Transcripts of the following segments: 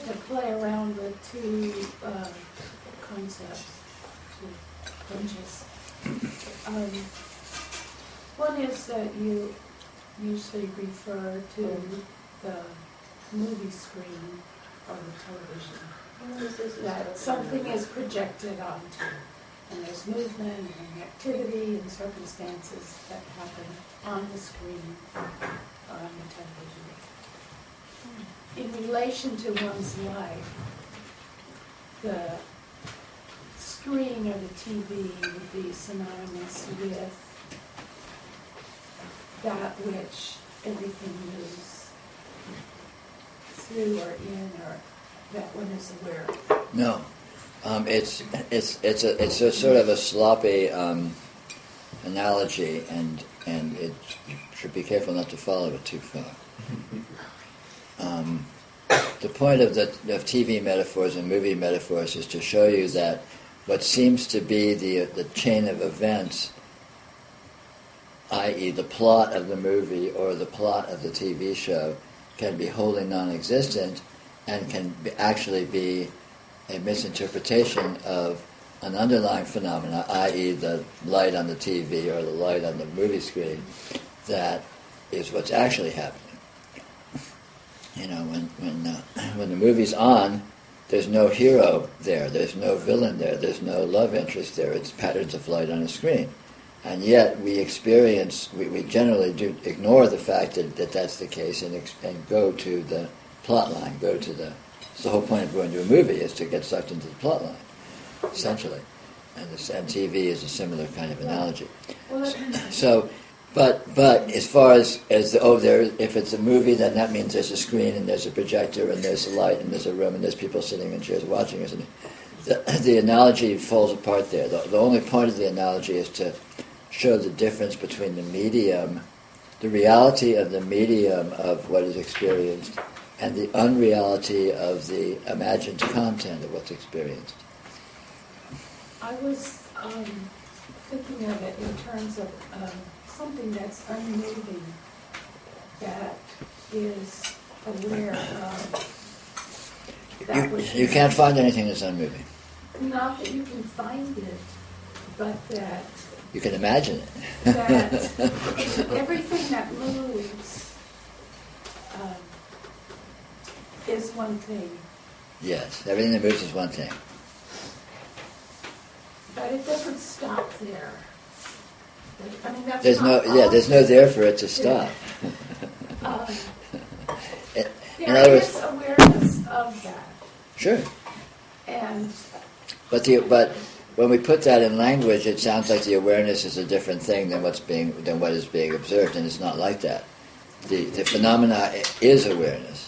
to play around with two concepts, two hinges. One is that you usually refer to the movie screen or the television. That something is projected onto, and there's movement and activity and circumstances that happen on the screen or on the television. In relation to one's life, the screen or the TV would be synonymous with that which everything moves through or in, or that one is aware of. No, it's a sort of a sloppy analogy, and it should be careful not to follow it too far. The point of TV metaphors and movie metaphors is to show you that what seems to be the chain of events, i.e. the plot of the movie or the plot of the TV show, can be wholly non-existent and can actually be a misinterpretation of an underlying phenomena, i.e. the light on the TV or the light on the movie screen, that is what's actually happening. You know, when the movie's on, there's no hero there, there's no villain there, there's no love interest there, it's patterns of light on a screen. And yet we generally do ignore the fact that that's the case and go to the plot line, it's the whole point of going to a movie is to get sucked into the plot line, essentially. And TV is a similar kind of analogy. But as far as if it's a movie, then that means there's a screen and there's a projector and there's a light and there's a room and there's people sitting in chairs watching us. The analogy falls apart there. The only point of the analogy is to show the difference between the medium, the reality of the medium of what is experienced, and the unreality of the imagined content of what's experienced. I was thinking of it in terms of something that's unmoving, that is aware of that. You can't find anything that's unmoving. Not that you can find it, but that you can imagine it. That everything that moves is one thing. Yes, everything that moves is one thing. But it doesn't stop there. I mean, that's there's no there for it to stop. There is awareness of that. Sure. And but when we put that in language, it sounds like the awareness is a different thing than what is being observed, and it's not like that. The phenomena is awareness.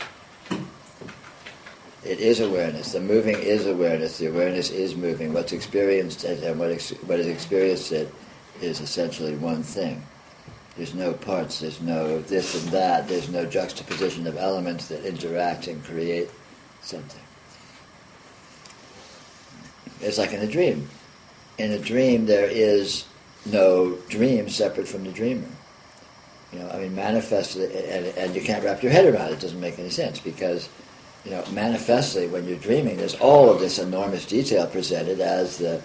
It is awareness. The moving is awareness. The awareness is moving. What's experienced and what is experienced is essentially one thing. There's no parts. There's no this and that. There's no juxtaposition of elements that interact and create something. It's like in a dream. In a dream, there is no dream separate from the dreamer. You know, I mean, manifestly, and you can't wrap your head around it. It doesn't make any sense because, you know, manifestly, when you're dreaming, there's all of this enormous detail presented as the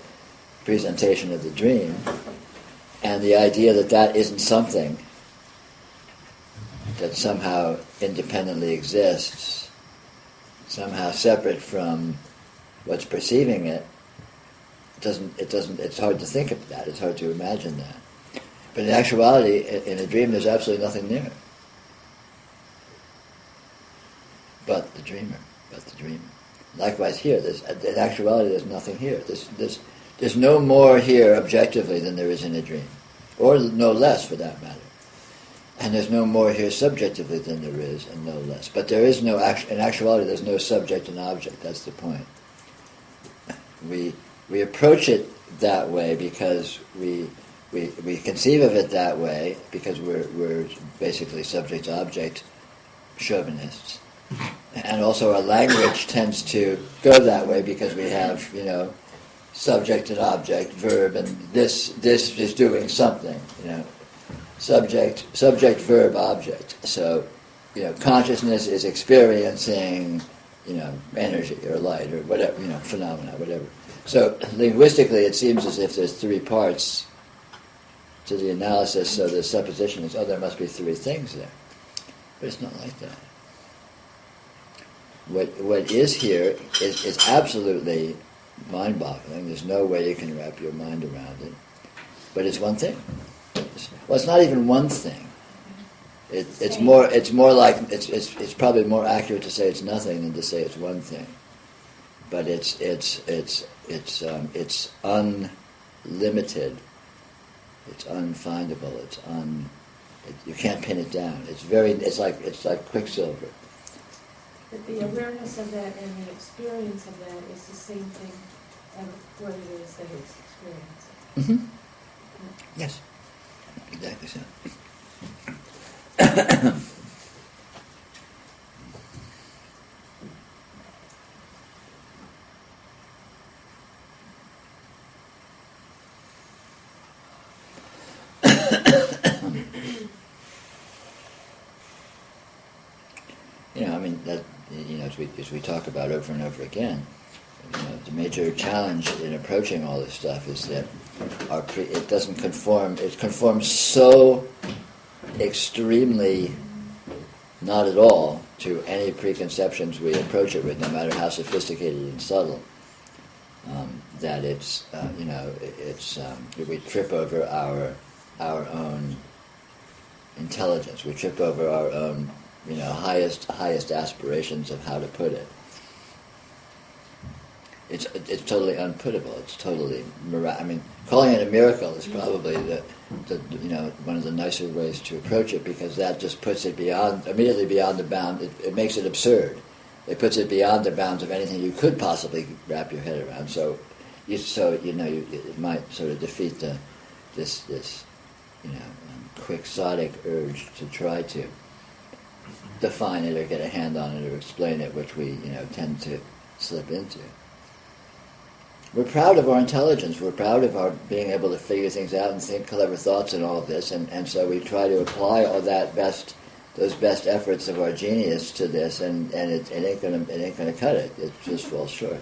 presentation of the dream, and the idea that that isn't something that somehow independently exists, somehow separate from what's perceiving it. It's hard to think of that. It's hard to imagine that. But in actuality, in a dream, there's absolutely nothing there. But the dreamer. Likewise here, in actuality, there's nothing here. There's no more here objectively than there is in a dream. Or no less, for that matter. And there's no more here subjectively than there is, and no less. But there is no, in actuality, there's no subject and object. That's the point. We approach it that way because we conceive of it that way because we're basically subject-object chauvinists. And also our language tends to go that way because we have, you know, subject and object, verb, and this is doing something, you know. Subject, verb, object. So, you know, consciousness is experiencing energy or light or whatever, phenomena, whatever. So linguistically, it seems as if there's three parts to the analysis. So the supposition is, there must be three things there, but it's not like that. What is here is absolutely mind-boggling. There's no way you can wrap your mind around it. But it's one thing. It's not even one thing. It's more like it's probably more accurate to say it's nothing than to say it's one thing. But it's unlimited. It's unfindable. You can't pin it down. It's like quicksilver. But the awareness of that and the experience of that is the same thing as what it is that it's experiencing. Mm-hmm. Yes, exactly so. As we talk about over and over again, the major challenge in approaching all this stuff is that it doesn't conform. It conforms so extremely not at all to any preconceptions we approach it with, no matter how sophisticated and subtle. That we trip over our own intelligence. We trip over our own highest aspirations of how to put it. It's totally unputtable. It's totally calling it a miracle is probably the one of the nicer ways to approach it, because that just puts it immediately beyond the bound. It makes it absurd. It puts it beyond the bounds of anything you could possibly wrap your head around. So, it might sort of defeat this quixotic urge to try to define it or get a hand on it or explain it, which we tend to slip into. We're proud of our intelligence. We're proud of our being able to figure things out and think clever thoughts and all of this, and so we try to apply all those best efforts of our genius to this, and it ain't gonna cut it. It just falls short.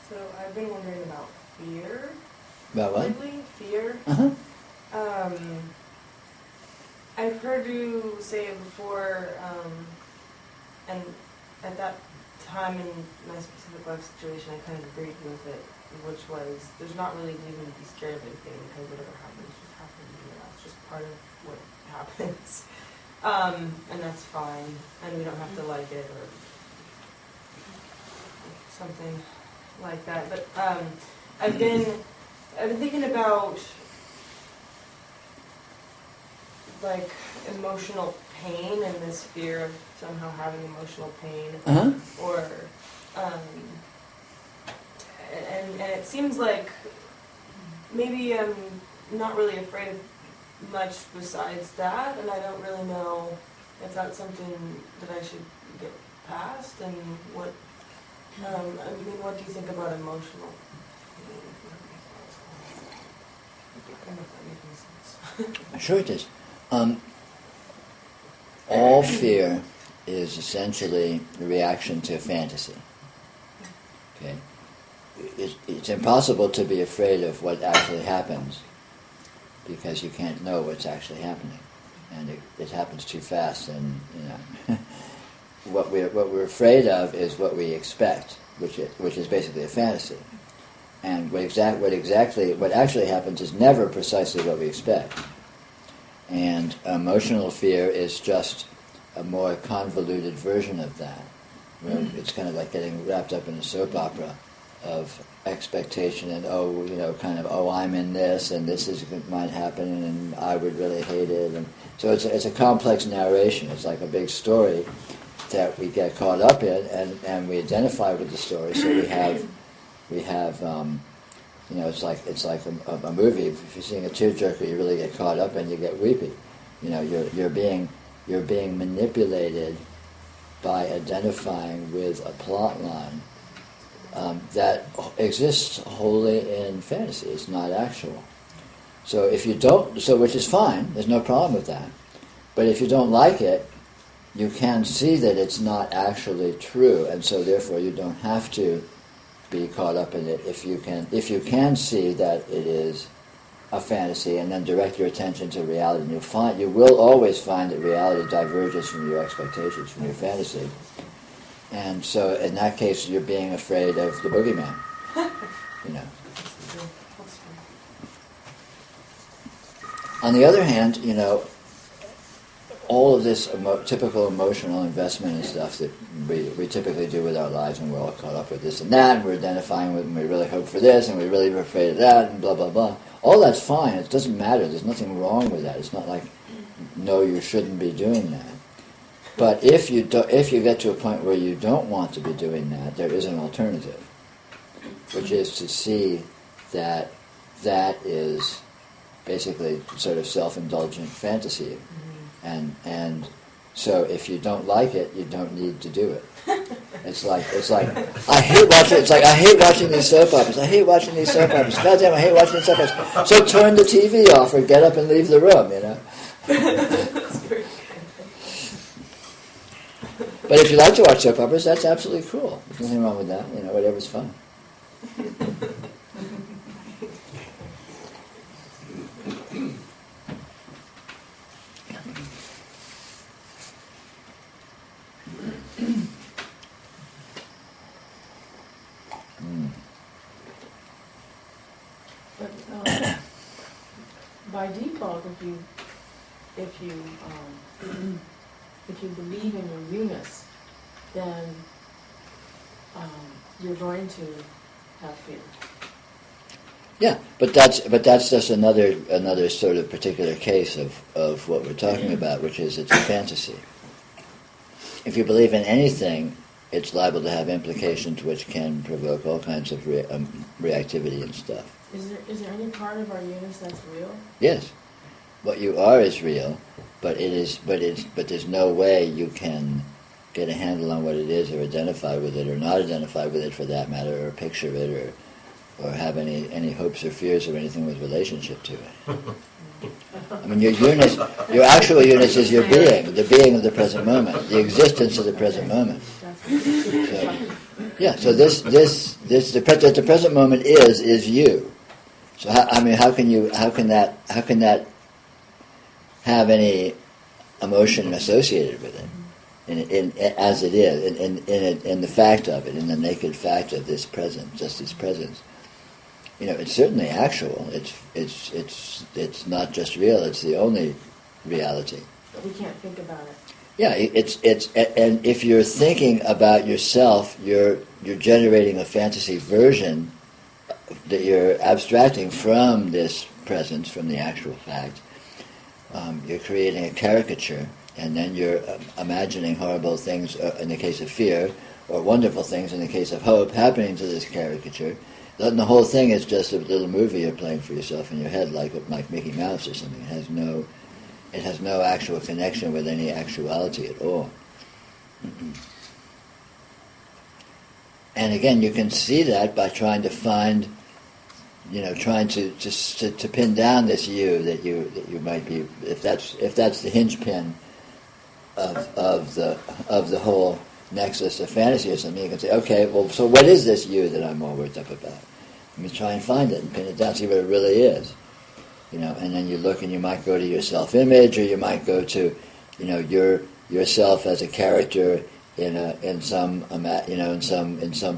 So I've been wondering about fear. About what? Lately, fear. Uh-huh. I've heard you say it before, and at that time in my specific life situation, I kind of agreed with it, which was there's not really reason to be scared of anything because whatever happens just happens. You know, it's just part of what happens, and that's fine. And we don't have to like it or something like that. But I've been thinking about like emotional pain and this fear of somehow having emotional pain, or and it seems like maybe I'm not really afraid of much besides that, and I don't really know if that's something that I should get past. And what I mean, what do you think about emotional pain? I don't know if that makes any sense. Sure it is. All fear is essentially a reaction to fantasy. Okay, it's impossible to be afraid of what actually happens because you can't know what's actually happening, and it happens too fast. And what we're afraid of is what we expect, which is basically a fantasy. And what actually happens is never precisely what we expect. And emotional fear is just a more convoluted version of that. Where it's kind of like getting wrapped up in a soap opera of expectation and I'm in this and this might happen and I would really hate it. And so it's a complex narration. It's like a big story that we get caught up in and we identify with the story. So we have it's like a movie. If you're seeing a tearjerker, you really get caught up and you get weepy. You're being manipulated by identifying with a plot line that exists wholly in fantasy. It's not actual. So if you don't, which is fine. There's no problem with that. But if you don't like it, you can see that it's not actually true, and so therefore you don't have to be caught up in it if you can see that it is a fantasy and then direct your attention to reality. And you will always find that reality diverges from your expectations, from your fantasy. And so in that case you're being afraid of the boogeyman. On the other hand, all of this typical emotional investment and stuff that we typically do with our lives, and we're all caught up with this and that, and we're identifying with, and we really hope for this, and we really are afraid of that, and blah, blah, blah. All that's fine. It doesn't matter. There's nothing wrong with that. It's not like, no, you shouldn't be doing that. But if you get to a point where you don't want to be doing that, there is an alternative, which is to see that that is basically sort of self-indulgent fantasy. And so if you don't like it, you don't need to do it. It's like I hate watching these soap operas. Goddamn, I hate watching these soap operas. So turn the TV off or get up and leave the room. But if you like to watch soap operas, that's absolutely cool. There's nothing wrong with that. Whatever's fun. But by default, if you believe in your Eunice, then you're going to have fear. Yeah, but that's just another sort of particular case of what we're talking about, which is it's a fantasy. If you believe in anything, it's liable to have implications which can provoke all kinds of reactivity and stuff. Is there any part of our Eunice that's real? Yes, what you are is real, but there's no way you can get a handle on what it is, or identify with it, or not identify with it for that matter, or picture it, or have any hopes or fears or anything with relationship to it. I mean, your actual Eunice is your being, the being of the present moment, the existence of the present moment. So the present moment is you. So how can that have any emotion associated with it? as it is, in the fact of it, in the naked fact of this present, just its presence. It's certainly actual. It's not just real. It's the only reality. But we can't think about it. Yeah, and if you're thinking about yourself, you're generating a fantasy version that you're abstracting from this presence, from the actual fact. You're creating a caricature, and then you're imagining horrible things in the case of fear, or wonderful things in the case of hope happening to this caricature. Then the whole thing is just a little movie you're playing for yourself in your head, like Mickey Mouse or something. It has no actual connection with any actuality at all. And again, you can see that by trying to find, trying to pin down this you that you might be, if that's the hinge pin of the whole nexus of fantasy or something. You can say, okay, well, so what is this you that I'm all worked up about? Let me try and find it and pin it down, see what it really is. And then you look, and you might go to your self-image, or you might go to, yourself as a character in some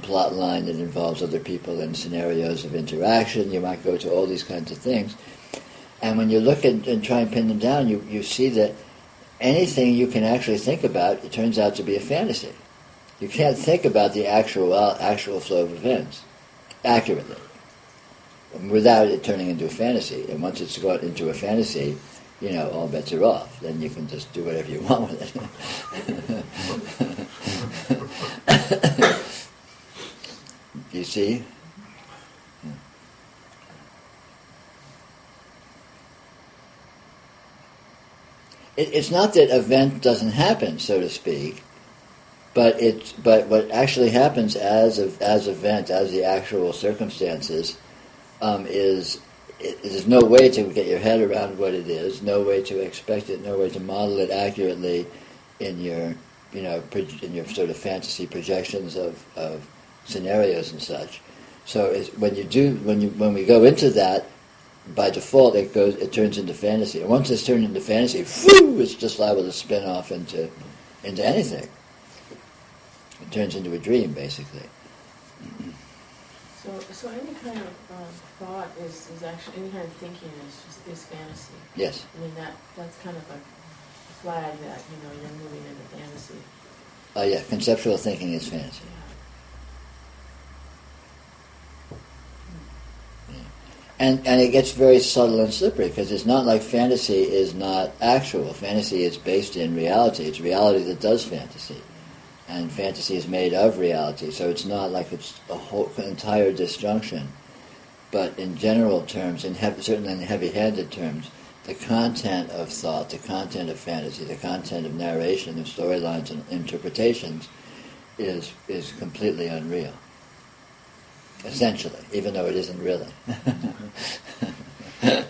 plot line that involves other people and scenarios of interaction. You might go to all these kinds of things, and when you look and try and pin them down, you see that anything you can actually think about, it turns out to be a fantasy. You can't think about the actual flow of events accurately without it turning into a fantasy. And once it's got into a fantasy, all bets are off. Then you can just do whatever you want with it. You see? It's not that event doesn't happen, so to speak, but what actually happens as the actual circumstances, there's no way to get your head around what it is, no way to expect it, no way to model it accurately in your sort of fantasy projections of scenarios and such. So when we go into that, by default it turns into fantasy. And once it's turned into fantasy, it's just liable to spin off into anything. It turns into a dream, basically. So any kind of thought is actually, any kind of thinking is fantasy. Yes. I mean, that's kind of a flag that, you're moving into fantasy. Yeah, conceptual thinking is fantasy. Yeah. And it gets very subtle and slippery, because it's not like fantasy is not actual. Fantasy is based in reality. It's reality that does fantasy. And fantasy is made of reality, so it's not like it's a whole entire disjunction. But in general terms, certainly in heavy-handed terms, the content of thought, the content of fantasy, the content of narration, of storylines and interpretations is completely unreal. Essentially, even though it isn't really. And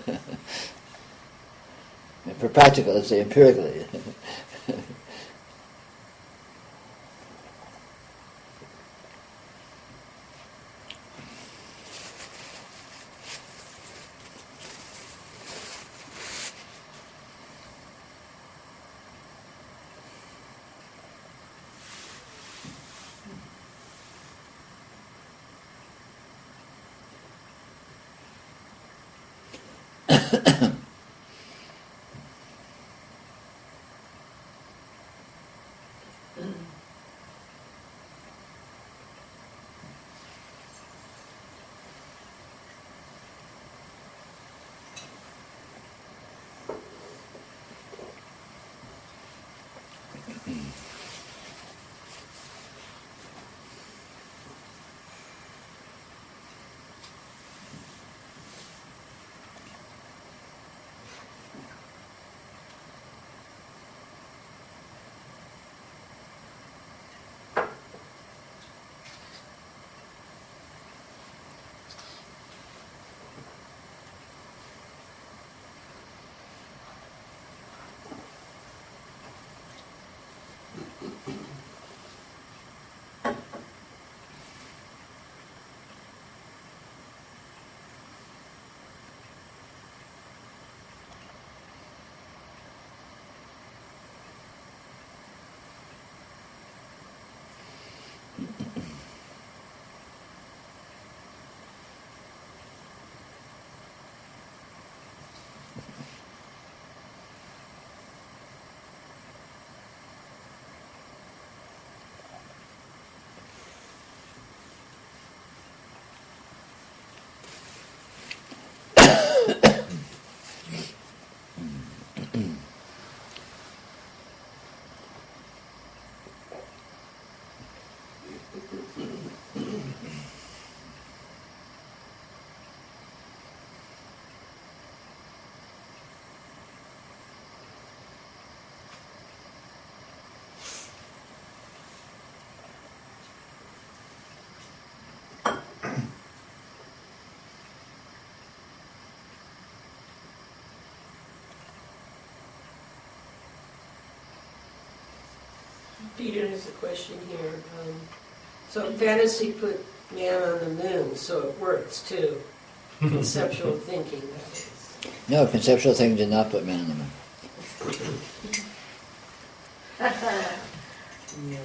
for practical, let's say empirically. Peter has a question here. So fantasy put man on the moon, so it works too. Conceptual thinking, that is. No, conceptual thinking did not put man on the moon. Yeah.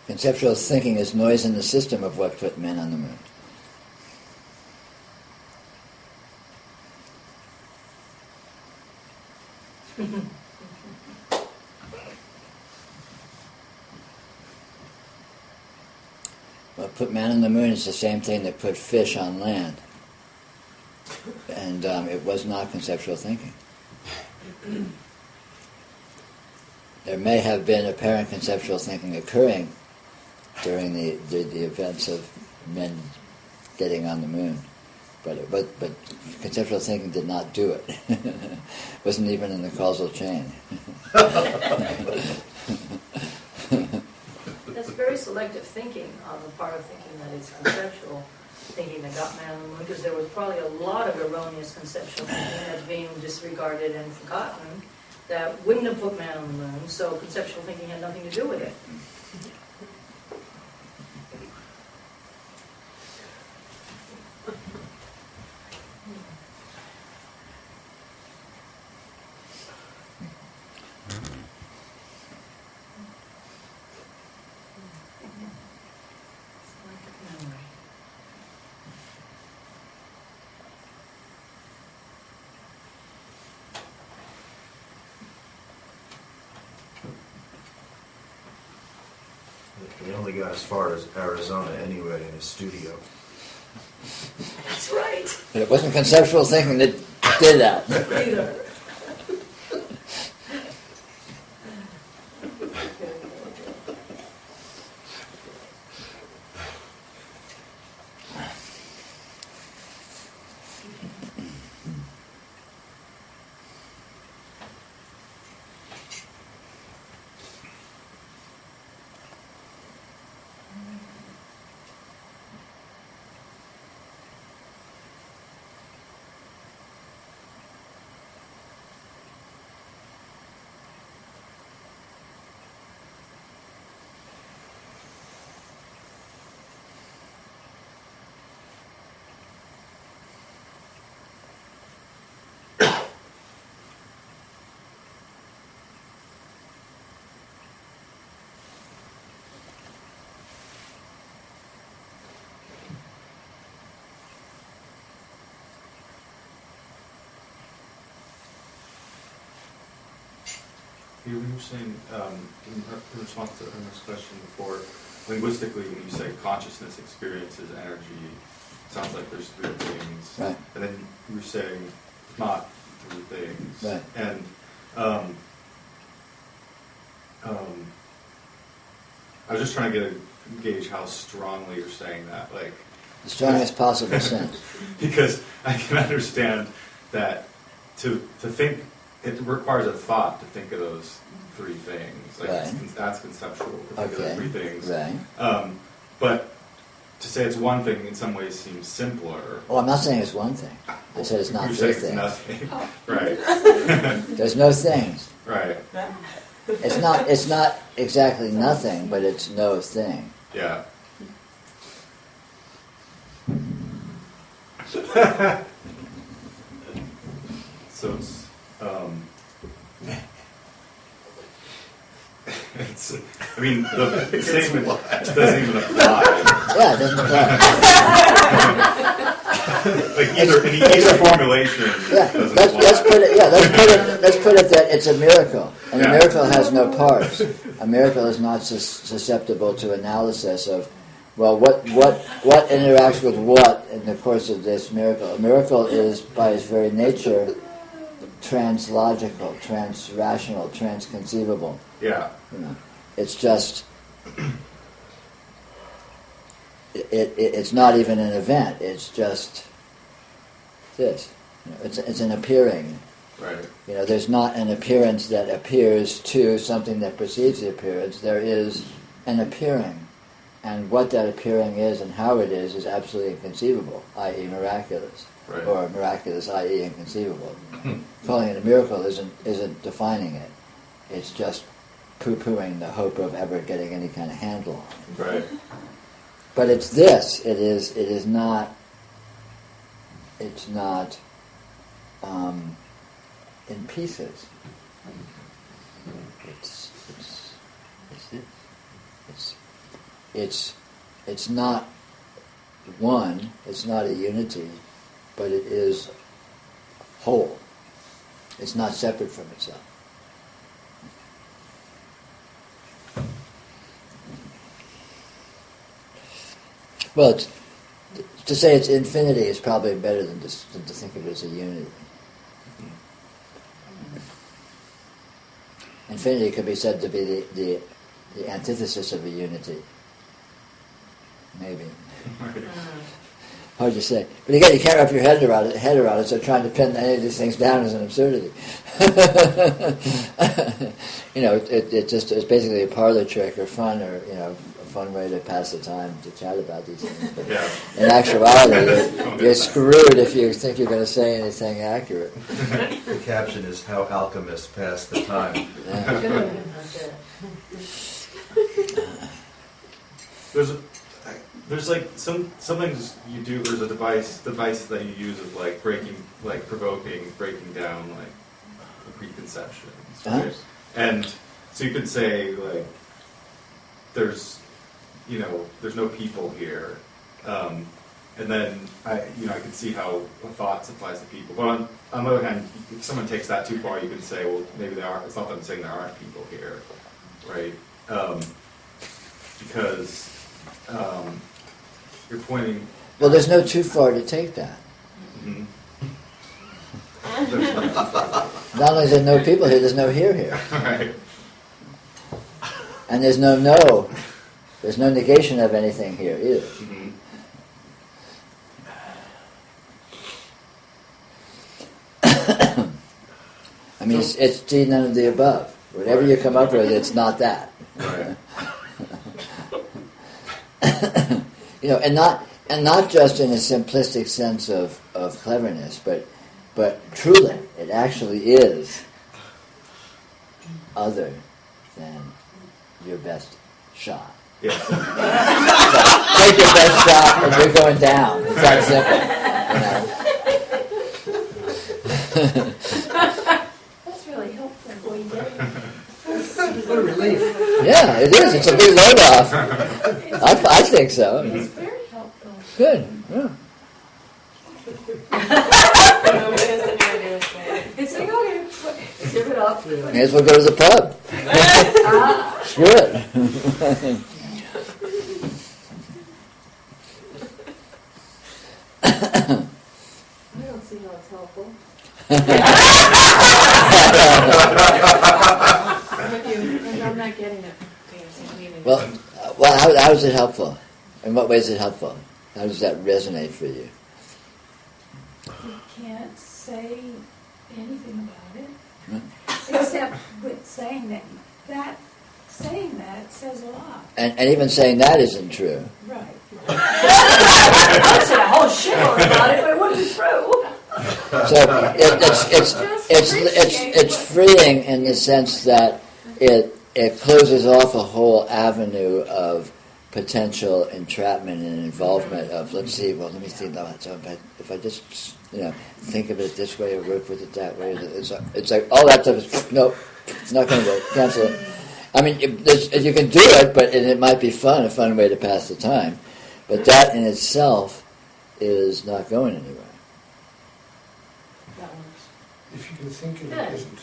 Conceptual thinking is noise in the system of what put men on the moon. What put man on the moon is the same thing that put fish on land. And it was not conceptual thinking. There may have been apparent conceptual thinking occurring during the events of men getting on the moon, but conceptual thinking did not do it. Wasn't even in the causal chain. That's very selective thinking on the part of thinking that it's conceptual thinking that got man on the moon, because there was probably a lot of erroneous conceptual thinking that's being disregarded and forgotten that wouldn't have put man on the moon, so conceptual thinking had nothing to do with it. He only got as far as Arizona anyway in his studio. That's right. But it wasn't conceptual thinking that did that. Either. You were saying, in response to Irma's question before, linguistically, when you say consciousness experiences energy, it sounds like there's three things. Right. And then you were saying not three things. Right. And I was just trying to gauge how strongly you're saying that. Like, The strongest possible sense. because I can understand that to think, it requires a thought to think of those three things. Like Right. that's conceptual to think of Okay. those three things. Right. But to say it's one thing in some ways seems simpler. Oh, I'm not saying it's one thing. I said it's not You're three saying it's things. nothing. Right. There's no things. Right. It's not exactly nothing, but it's no thing. Yeah. So it's, I mean, the statement doesn't even apply. Yeah, it doesn't apply. Like either formulation Yeah, doesn't let's apply. put it. Yeah, let's put it that it's a miracle, and a Yeah. miracle has no parts. A miracle is not susceptible to analysis of, well, what interacts with what in the course of this miracle. A miracle is, by its very nature, translogical, transrational, transconceivable. Yeah. You know, it's just. It's not even an event. It's just this. You know, it's an appearing. Right. You know, there's not an appearance that appears to something that precedes the appearance. There is an appearing. and what that appearing is and how it is absolutely inconceivable, i.e. miraculous, Right. or miraculous, i.e. inconceivable. Calling it a miracle isn't defining it. It's just poo-pooing the hope of ever getting any kind of handle on it. Right. But it's this. It is not. It's not in pieces. It's this. It's not one. It's not a unity, but it is whole. It's not separate from itself. Well, to say it's infinity is probably better than to think of it as a unity. Infinity could be said to be the antithesis of a unity. Maybe. Hard to say. But again, you can't wrap your head around it, so trying to pin any of these things down is an absurdity. It's basically a parlor trick or fun, or a fun way to pass the time to chat about these things. But in actuality, you're screwed if you think you're going to say anything accurate. The caption is "How Alchemists Pass the Time." Yeah. There's like some things you do. There's a device that you use of like breaking down like preconceptions, right? Uh-huh. And so you could say like there's no people here, and then I could see how a thought applies to people. But on the other hand, if someone takes that too far, you could say, well, maybe there are. It's not that I'm saying there aren't people here, right? Because you're pointing. Well, there's no too far to take that. Mm-hmm. Not only is there no people here, there's no here. Right. And there's no negation of anything here either. Mm-hmm. I mean, it's none of the above. Whatever you come up with, it's not that. Right. And not just in a simplistic sense of cleverness, but truly, it actually is other than your best shot. Yeah. So, take your best shot and you're going down. It's that simple. That's really helpful for you, Dave. What a relief. Yeah, it is. It's a big load off. I think so. It's very helpful. Good. Yeah. It's like, okay, give it up. May as well go to the pub. Screw it. I don't see how it's helpful. I'm with you. I'm not getting it. Well, how is it helpful? In what way is it helpful? How does that resonate for you? You can't say anything about it, Hmm? except with saying that says a lot. And even saying that isn't true. Right. I'd say a whole shitload about it, but it wouldn't be true. So it's freeing in the sense that it closes off a whole avenue of potential entrapment and involvement of let me see. So if I just think of it this way or work with it that way, it's like all that stuff is nope, it's not going to work. Cancel it. I mean, you can do it, but it might be a fun way to pass the time. But that in itself is not going anywhere. That works. If you can think it, Yeah. it isn't.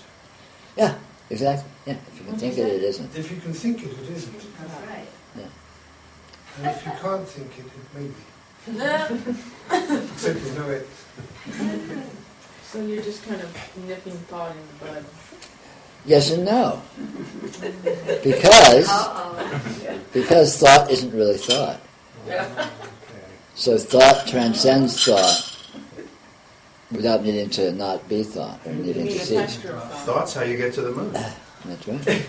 Yeah, exactly. Yeah, if you can think it, it isn't. If you can think it, it isn't. That's right. And if you can't think it, it may be. Except you know it. So you're just kind of nipping thought in the bud. Yes and no. Because thought isn't really thought. So thought transcends thought without needing to not be thought or You needing need to a cease. texture of thought. Thoughts how you get to the moon. That's right.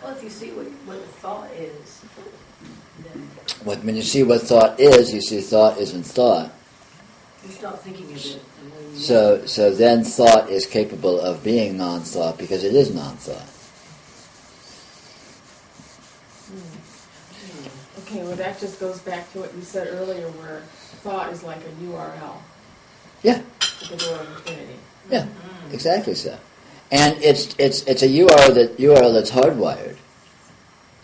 Well, if you see what when you see what thought is, you see thought isn't thought. You stop thinking of it. And then So then thought is capable of being non-thought because it is non-thought. Okay, well that just goes back to what you said earlier, where thought is like a URL. Yeah. At the door of infinity. Yeah, exactly so. And it's a URL that's hardwired.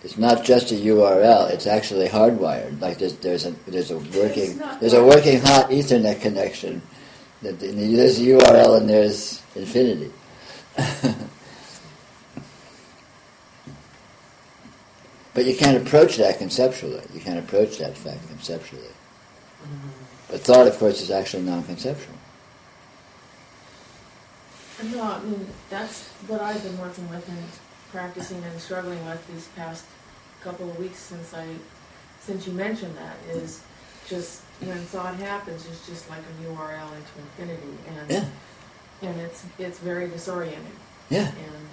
It's not just a URL; it's actually hardwired. Like there's a working hot Ethernet connection. There's a URL and there's infinity. But you can't approach that conceptually. You can't approach that fact conceptually. But thought, of course, is actually non-conceptual. No, I mean, that's what I've been working with and practicing and struggling with these past couple of weeks since you mentioned that, is just when thought happens, it's just like a URL into infinity, and it's very disorienting. Yeah. And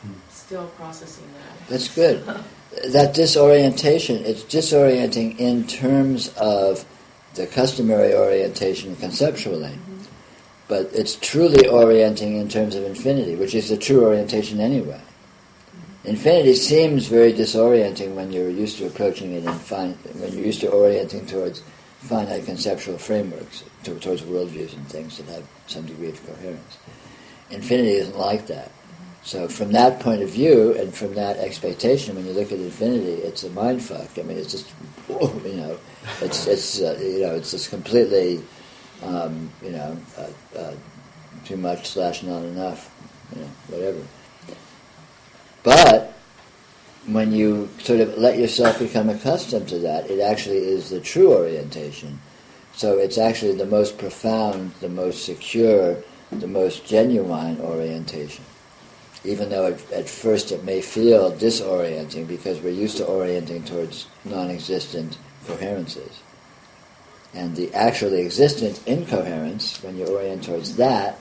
I'm still processing that. That's good. That disorientation, it's disorienting in terms of the customary orientation conceptually, but it's truly orienting in terms of infinity, which is the true orientation anyway. Infinity seems very disorienting when you're used to approaching it when you're used to orienting towards finite conceptual frameworks, towards worldviews and things that have some degree of coherence. Infinity isn't like that. So from that point of view and from that expectation, when you look at infinity, it's a mindfuck. I mean, it's just, it's just completely, too much / not enough, whatever. But when you sort of let yourself become accustomed to that, it actually is the true orientation. So it's actually the most profound, the most secure, the most genuine orientation. Even though at first it may feel disorienting because we're used to orienting towards non-existent coherences. And the actually existent incoherence, when you orient towards that,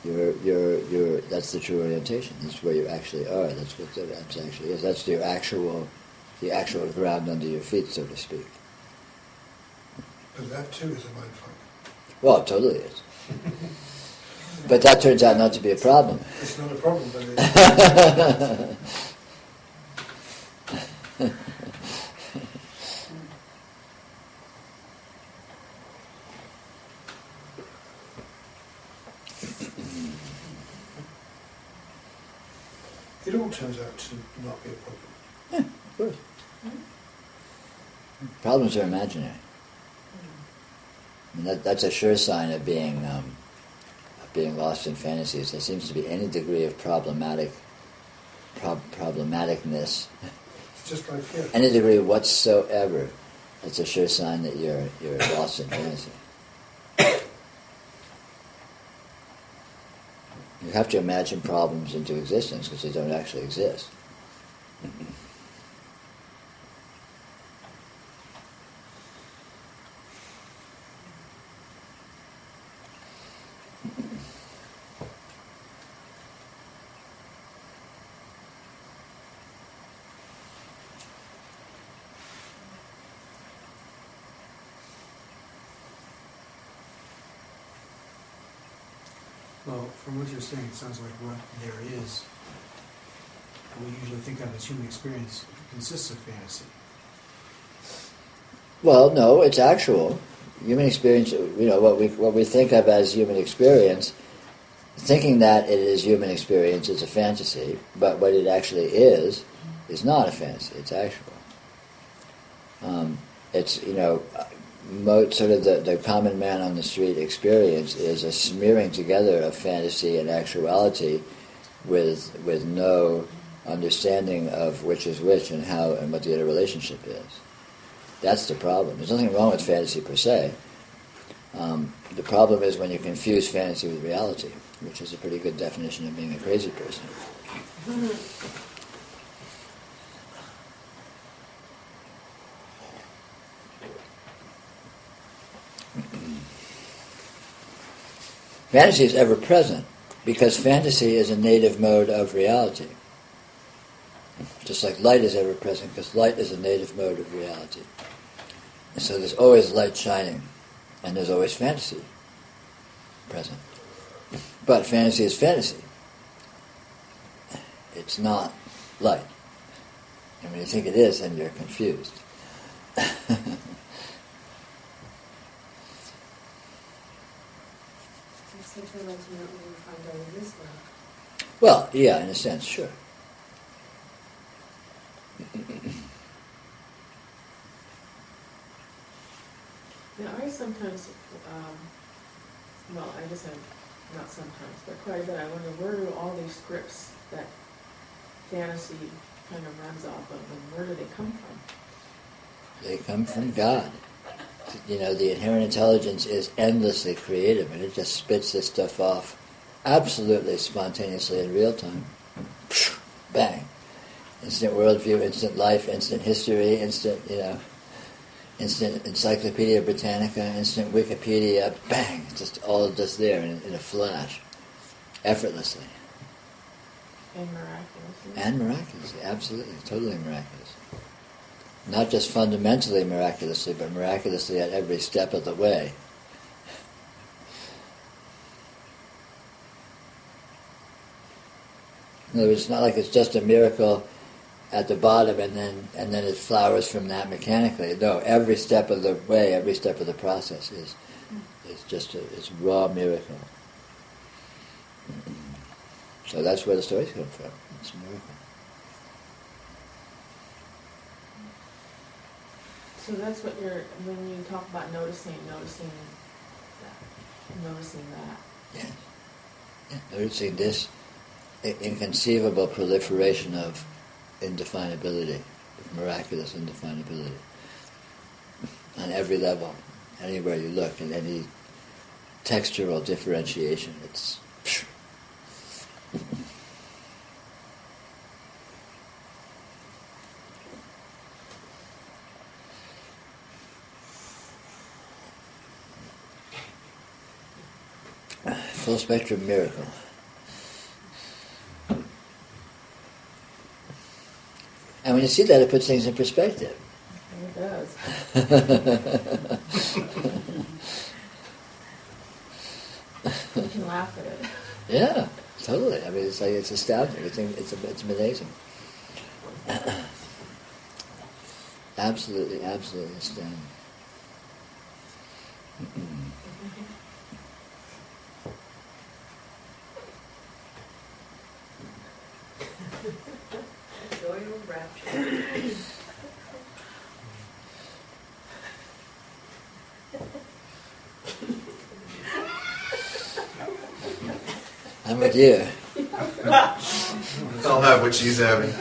that's the true orientation. That's where you actually are. That's what that actually is. That's the actual ground under your feet, so to speak. But that too is a mindfuck. Well, it totally is. But that turns out not to be a problem. It's not a problem, but it it all turns out to not be a problem. Yeah, of course. Problems are imaginary. I mean, that's a sure sign of being lost in fantasies. There seems to be any degree of problematicness, It's just like fear. any degree whatsoever. That's a sure sign that you're lost in fantasy. You have to imagine problems into existence because they don't actually exist. Well, from what you're saying, it sounds like what there is, what we usually think of as human experience, consists of fantasy. Well, no, it's actual. Human experience, what we think of as human experience, thinking that it is human experience is a fantasy, but what it actually is not a fantasy, it's actual. It's, sort of the common man on the street experience is a smearing together of fantasy and actuality with no understanding of which is which and how and what the interrelationship is. That's the problem. There's nothing wrong with fantasy per se. The problem is when you confuse fantasy with reality, which is a pretty good definition of being a crazy person. Fantasy is ever present because fantasy is a native mode of reality. just like light is ever present, because light is a native mode of reality. And so there's always light shining, and there's always fantasy present. But fantasy is fantasy. It's not light. And when you think it is, then you're confused. Sometimes ultimately we find out it is love. Well, yeah, in a sense, sure. Now, I sometimes, well, I guess not sometimes, but quite a bit, I wonder where do all these scripts that fantasy kind of runs off of, and where do they come from? They come from God. You know, the inherent intelligence is endlessly creative, and it just spits this stuff off absolutely spontaneously in real time. Bang. Instant worldview, instant life, instant history, instant Encyclopedia Britannica, instant Wikipedia, bang, just all just there in a flash, effortlessly. And miraculously. And miraculously, absolutely, totally miraculous. Not just fundamentally miraculously, but miraculously at every step of the way. In other words, it's not like it's just a miracle at the bottom and then it flowers from that mechanically. No, every step of the way, every step of the process is just it's raw miracle. So that's where the stories come from. It's a miracle. So that's what when you talk about noticing that. Yeah. Noticing this inconceivable proliferation of indefinability, of miraculous indefinability, on every level, anywhere you look, in any textural differentiation, it's full spectrum miracle. And when you see that, it puts things in perspective. It does. You can laugh at it. Yeah, totally. I mean, it's like it's astounding. It's amazing. Absolutely astounding. Joy or rapture. I'm with you. I'll have what she's having.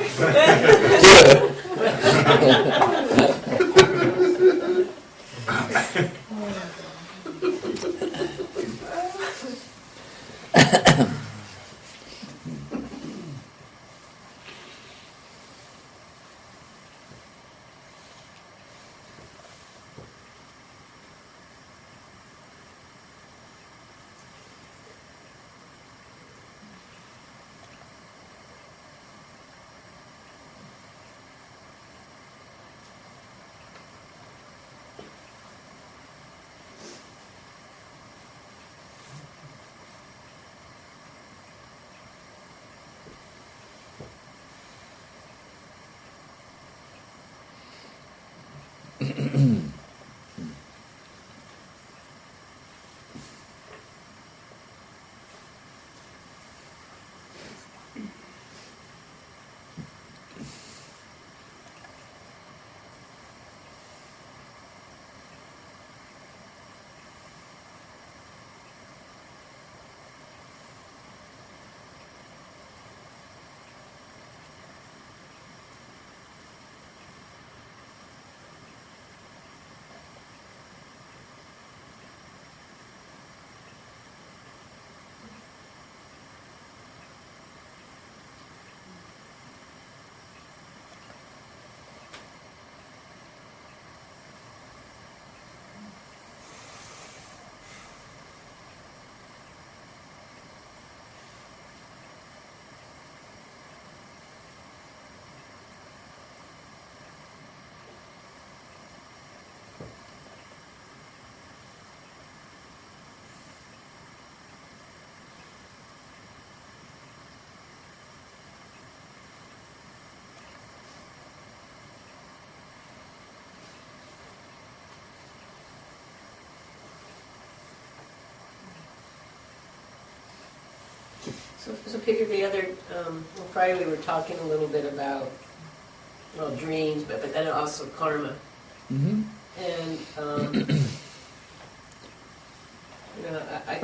So Peter, the other, Friday we were talking a little bit about, well, dreams, but then also karma. Mm-hmm. And, I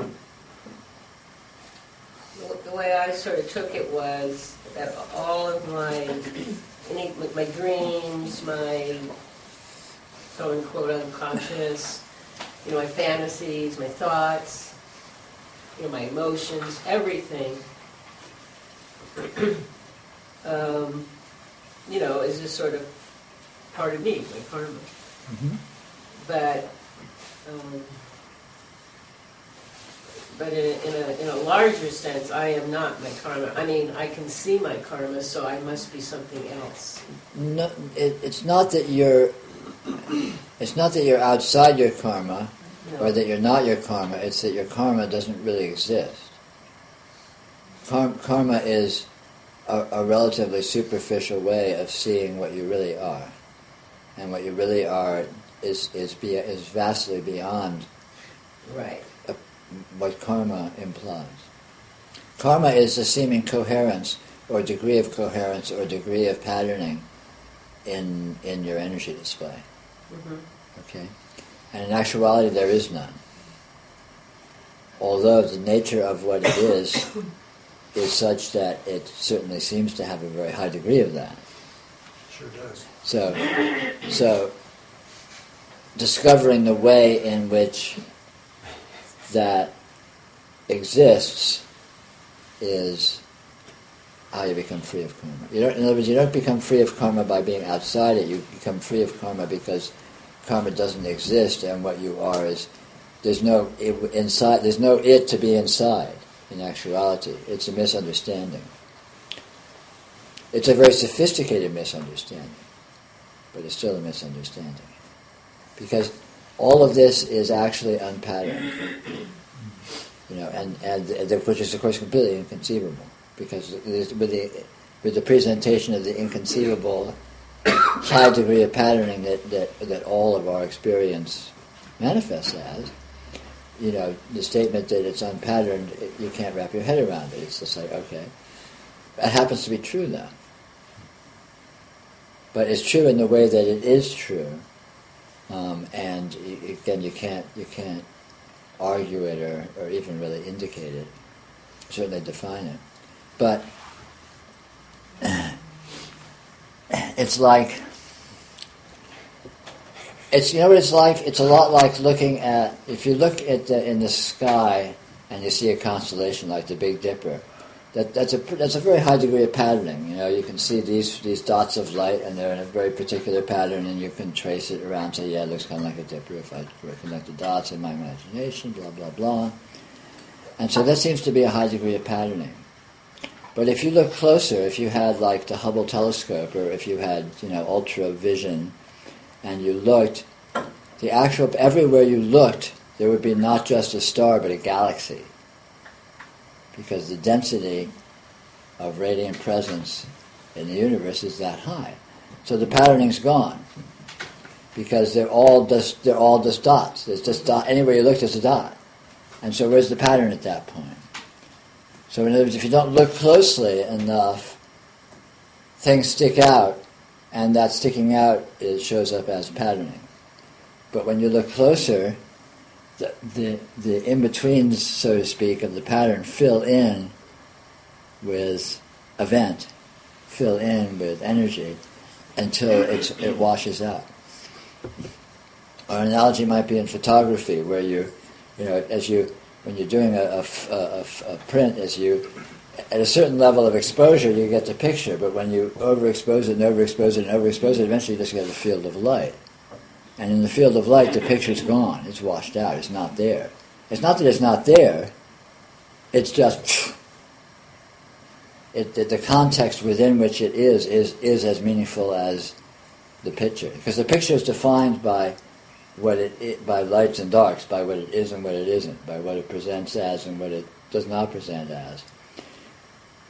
the way I sort of took it was that all of my dreams, my quote-unquote unconscious, my fantasies, my thoughts, my emotions, everything, is just sort of part of me, my karma. Mm-hmm. But in a larger sense, I am not my karma. I mean, I can see my karma, so I must be something else. No, it's not that you're. It's not that you're outside your karma, or that you're not your karma. It's that your karma doesn't really exist. Karma is a relatively superficial way of seeing what you really are, and what you really are is vastly beyond. Right. What karma implies. Karma is the seeming coherence or degree of coherence or degree of patterning in your energy display. Mm-hmm. Okay? And in actuality there is none. Although the nature of what it is such that it certainly seems to have a very high degree of that. Sure does. So discovering the way in which that exists is how you become free of karma. In other words, you don't become free of karma by being outside it. You become free of karma because karma doesn't exist, and what you are is there's no inside. There's no it to be inside. In actuality, it's a misunderstanding. It's a very sophisticated misunderstanding, but it's still a misunderstanding because all of this is actually unpatterned, which is of course completely inconceivable, because with the presentation of the inconceivable high degree of patterning that all of our experience manifests as, the statement that it's unpatterned, you can't wrap your head around it. It's just like, okay, that happens to be true though, but it's true in the way that it is true. And again, you can't argue it or even really indicate it, certainly define it. But it's like, it's what it's like. It's a lot like looking at, if you look at in the sky and you see a constellation like the Big Dipper. That's a very high degree of patterning. You can see these dots of light, and they're in a very particular pattern, and you can trace it around. Say, yeah, it looks kind of like a dipper if I connect the dots in my imagination. Blah blah blah. And so that seems to be a high degree of patterning. But if you look closer, if you had like the Hubble telescope, or if you had ultra vision, and you looked, everywhere you looked, there would be not just a star but a galaxy. Because the density of radiant presence in the universe is that high. So the patterning's gone. Because they're all just dots. There's just dot. Anywhere you look, there's a dot. And so where's the pattern at that point? So in other words, if you don't look closely enough, things stick out, and that sticking out shows up as patterning. But when you look closer, the in-betweens, so to speak, of the pattern fill in with event, fill in with energy, until it washes out. Or an analogy might be in photography, where when you're doing a print, at a certain level of exposure, you get the picture, but when you overexpose it and overexpose it and overexpose it, eventually you just get a field of light. And in the field of light, the picture's gone. It's washed out. It's not there. It's not that it's not there. It's just the context within which it is as meaningful as the picture, because the picture is defined by by lights and darks, by what it is and what it isn't, by what it presents as and what it does not present as.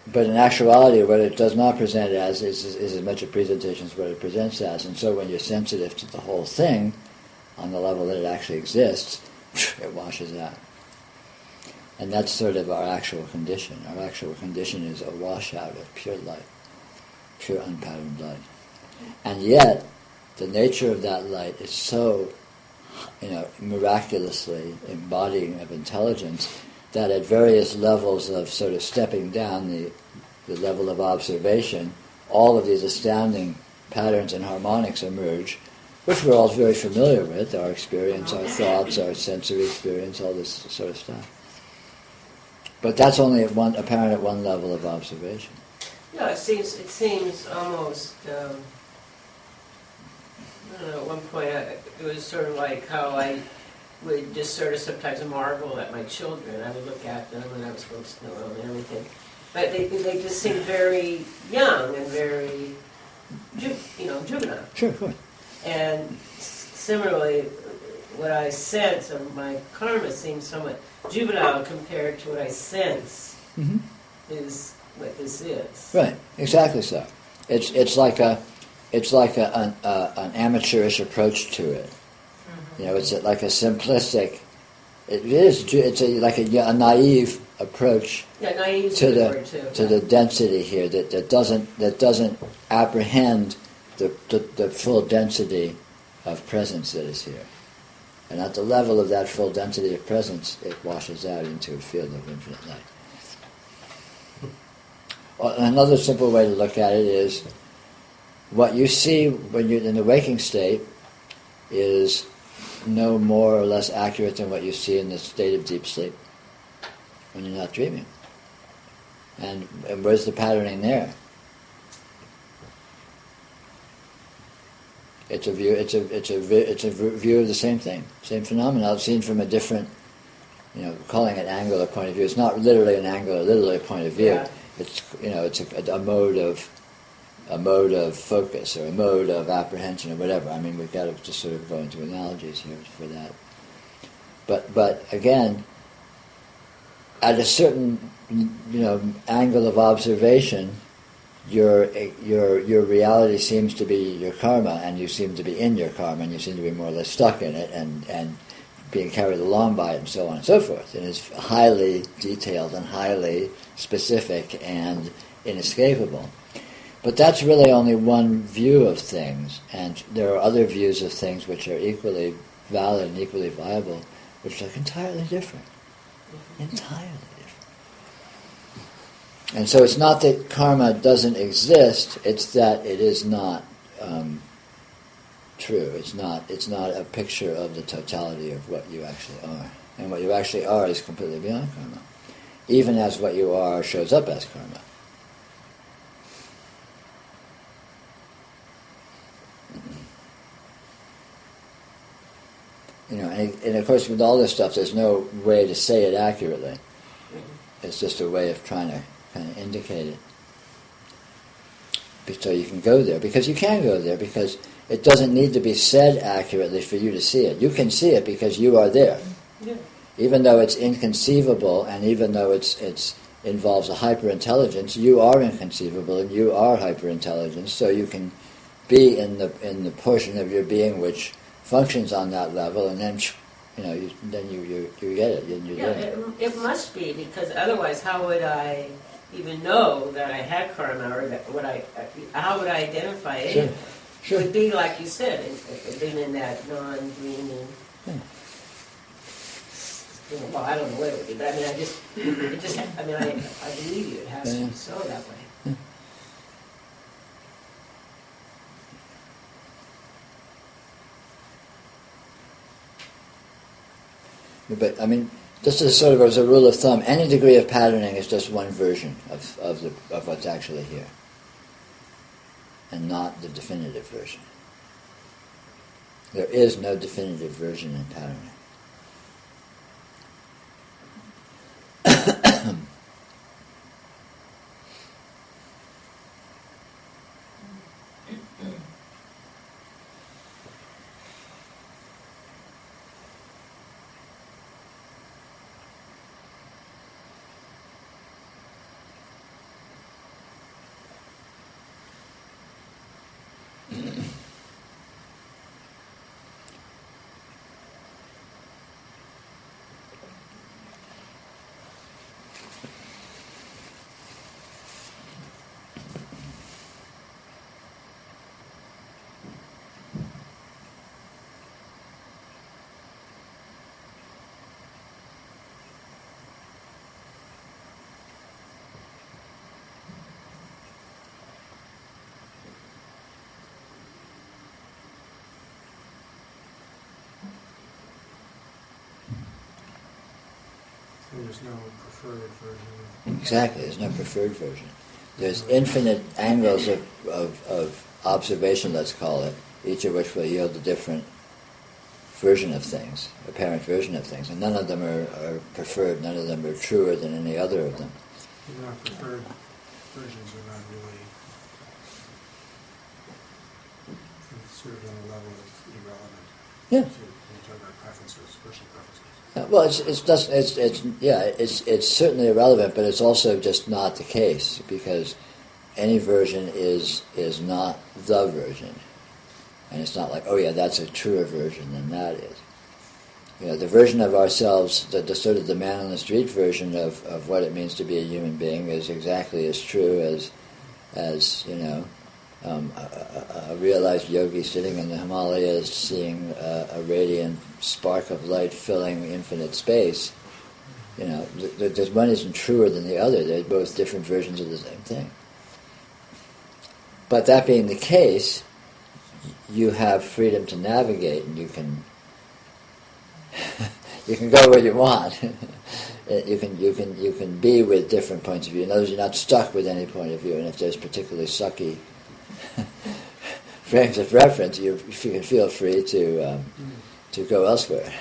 But in actuality, what it does not present as is as much a presentation as what it presents as. And so when you're sensitive to the whole thing, on the level that it actually exists, it washes out. And that's sort of our actual condition. Our actual condition is a washout of pure light, pure unpatterned light. And yet, the nature of that light is so, miraculously embodying of intelligence that at various levels of sort of stepping down the level of observation, all of these astounding patterns and harmonics emerge, which we're all very familiar with, our experience, our thoughts, our sensory experience, all this sort of stuff. But that's only apparent at one level of observation. No, it seems almost, I don't know, at one point it was sort of like how I would just sort of sometimes marvel at my children. I would look at them and I was supposed to know them and everything. But they just seem very young and very, juvenile. Sure, of course. And similarly, what I sense of my karma seems somewhat juvenile compared to what I sense is what this is. Right, exactly so. It's like an amateurish approach to it. It's like a simplistic. It's like a naive approach Naive to word too. the density here that doesn't apprehend the full density of presence that is here. And at the level of that full density of presence, it washes out into a field of infinite light. Another simple way to look at it is what you see when you're in the waking state is no more or less accurate than what you see in the state of deep sleep when you're not dreaming. And where's the patterning there? It's a view. It's a view of the same thing, same phenomenon, seen from a different, calling it angle or point of view. It's not literally an angle or literally a point of view. Yeah. It's it's a mode of focus or a mode of apprehension or whatever. I mean, we've got to just sort of go into analogies here for that. But again, at a certain angle of observation, your reality seems to be your karma, and you seem to be in your karma, and you seem to be more or less stuck in it, and being carried along by it, and so on and so forth. And it's highly detailed and highly specific and inescapable. But that's really only one view of things, and there are other views of things which are equally valid and equally viable, which are entirely different. Entirely different. And so it's not that karma doesn't exist, it's that it is not true. It's not a picture of the totality of what you actually are. And what you actually are is completely beyond karma. Even as what you are shows up as karma. And of course with all this stuff there's no way to say it accurately. It's just a way of trying to kind of indicate it. So you can go there, because you can go there, because it doesn't need to be said accurately for you to see it. You can see it because you are there. Yeah. Even though it's inconceivable, and even though it's involves a hyper-intelligence, you are inconceivable and you are hyper-intelligence, so you can be in the portion of your being which functions on that level, and then you get it, and you're there. It must be, because otherwise how would I even know that I had karma, or how would I identify it? Sure. It would be like you said, being in that non-dreaming. Yeah. Well, I don't know what it would be, but I mean, I believe you. It has to be so that way. But I mean, just as sort of as a rule of thumb, any degree of patterning is just one version of what's actually here, and not the definitive version. There is no definitive version in patterning. And there's no preferred version. Exactly, there's no preferred version. There's infinite angles of observation, let's call it, each of which will yield a different version of things, apparent version of things, and none of them are preferred, none of them are truer than any other of them. They're not preferred versions are not really sort of on the level of irrelevant. Yeah. When you talk about preferences, personal preferences. Well, it's certainly irrelevant, but it's also just not the case, because any version is not the version, and it's not like, oh yeah, that's a truer version than that is. You know, the version of ourselves, the sort of the man on the street version of what it means to be a human being is exactly as true as you know, a realized yogi sitting in the Himalayas seeing a radiant spark of light filling infinite space. You know, there's one isn't truer than the other. They're both different versions of the same thing. But that being the case, you have freedom to navigate, and you can go where you want. You can be with different points of view. In other words, you're not stuck with any point of view. And if there's particularly sucky frames of reference, you can feel free to go elsewhere,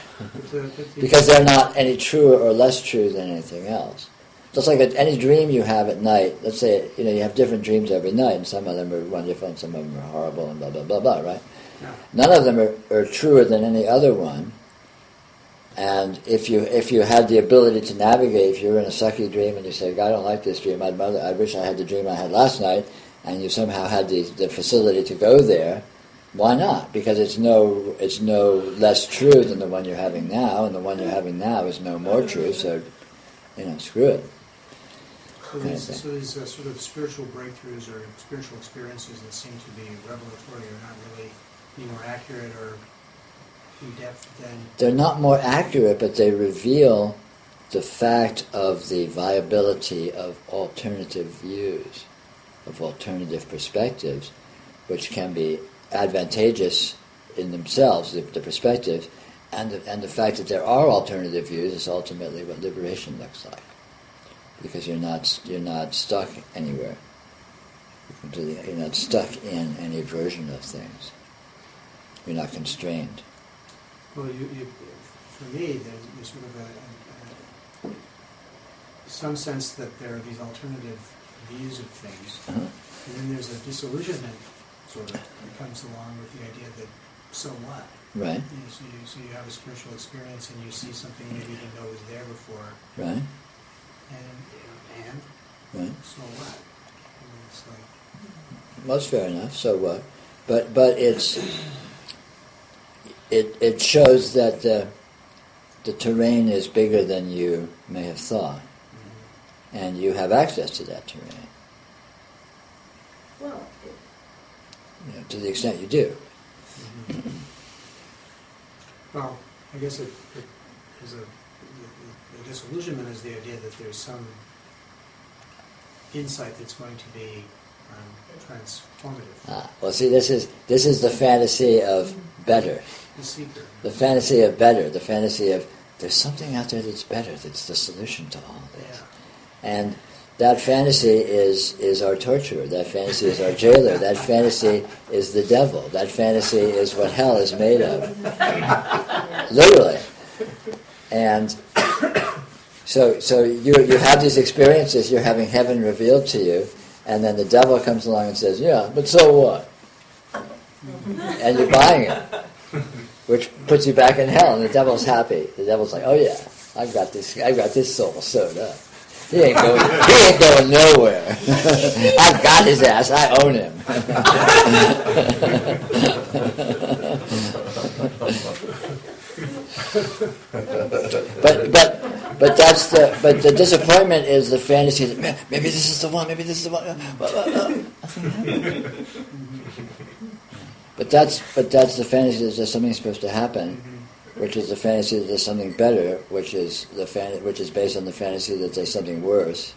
because they're not any truer or less true than anything else. Just like any dream you have at night. Let's say you have different dreams every night, and some of them are wonderful, and some of them are horrible, and blah blah blah blah. Right? Yeah. None of them are truer than any other one. And if you had the ability to navigate, if you're in a sucky dream and you say, "God, I don't like this dream. I wish I had the dream I had last night," and you somehow had the facility to go there, why not? Because it's no less true than the one you're having now, and the one you're having now is no more true. So, screw it. So these sort of spiritual breakthroughs or spiritual experiences that seem to be revelatory are not really any more accurate or in depth than... They're not more accurate, but they reveal the fact of the viability of alternative views, of alternative perspectives, which can be advantageous in themselves, the perspectives, and the fact that there are alternative views is ultimately what liberation looks like, because you're not stuck anywhere. You're not stuck in any version of things. You're not constrained. Well, for me, there's sort of some sense that there are these alternative views of things, and then there's a disillusionment sort of that comes along with the idea that so what? Right. So you have a spiritual experience and you see something maybe you didn't know was there before. Right. And right. So what? It's like... Well, that's fair enough. So what? But it shows that the terrain is bigger than you may have thought, and you have access to that terrain. Well, To the extent you do. Well, I guess it is the disillusionment is the idea that there's some insight that's going to be transformative. Well, see, this is the fantasy of better. The seeker. The fantasy of better. The fantasy of there's something out there that's better. That's the solution to all this. Yeah. And that fantasy is our torturer. That fantasy is our jailer. That fantasy is the devil. That fantasy is what hell is made of. Literally. And so you have these experiences. You're having heaven revealed to you, and then the devil comes along and says, "Yeah, but so what?" And you're buying it, which puts you back in hell, and the devil's happy. The devil's like, "Oh yeah, I've got this soul sewed up. He ain't going nowhere. I've got his ass. I own him." But the disappointment is the fantasy that, man, maybe this is the one. Maybe this is the one. Nothing happened. But that's the fantasy that there's something supposed to happen, which is the fantasy that there's something better, which is based on the fantasy that there's something worse,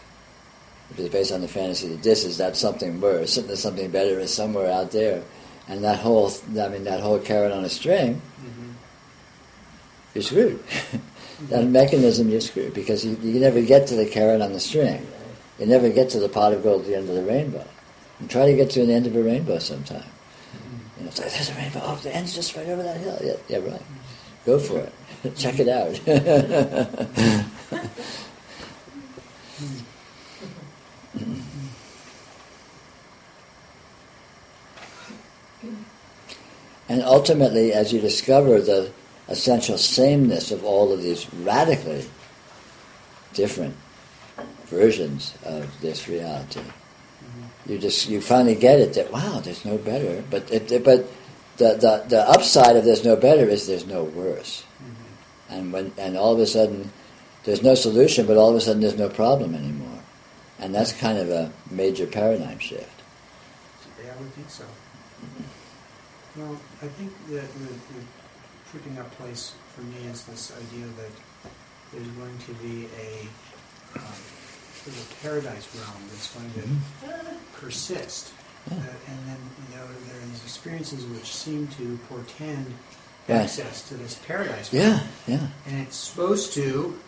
which is based on the fantasy that that something worse, and that something better is somewhere out there, and that whole carrot on a string you're screwed. That mechanism, you're screwed, because you never get to the carrot on the string. You never get to the pot of gold at the end of the rainbow. And try to get to the end of a rainbow sometime. You know, it's like, there's a rainbow. Oh, the end's just right over that hill. Yeah, right. Go for it. Check it out. And ultimately, as you discover the essential sameness of all of these radically different versions of this reality, you finally get it that, wow, there's no better. But the upside of there's no better is there's no worse. And all of a sudden there's no solution, but all of a sudden there's no problem anymore. And that's kind of a major paradigm shift. Yeah, I would think so. Well, I think that the tripping up place for me is this idea that there's going to be a sort of paradise realm that's going to persist. And then, there are these experiences which seem to portend access to this paradise realm. Yeah. And it's supposed to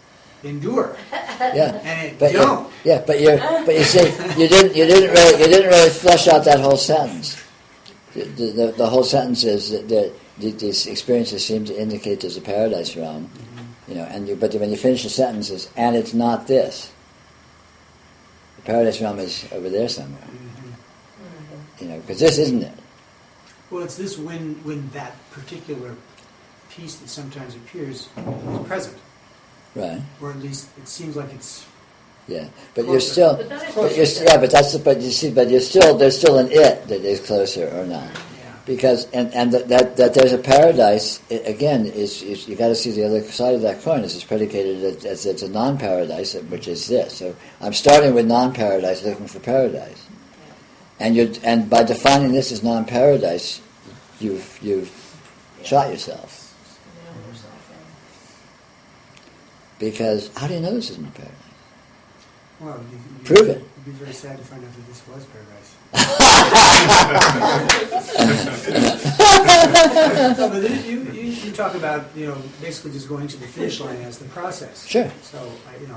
endure. Yeah. And it But don't. but you see, you didn't really flesh out that whole sentence. The whole sentence is that these experiences seem to indicate there's a paradise realm, but when you finish the sentence, it's, and it's not this. The paradise realm is over there somewhere. Because this isn't it. Well, it's this when that particular piece that sometimes appears is present. Right. Or at least it seems like it's. Yeah, but closer. you're still. But that is But you're still there's still an it that is closer or not. Yeah. Because that there's a paradise again is you got to see the other side of that coin. It's predicated as it's a non-paradise, which is this. So I'm starting with non-paradise, looking for paradise, and by defining this as non-paradise, you've shot yourself. Because how do you know this isn't a paradise? Well, Prove it. You'd be very sad to find out that this was paradise. No, but you talk about basically just going to the finish line as the process. Sure. So if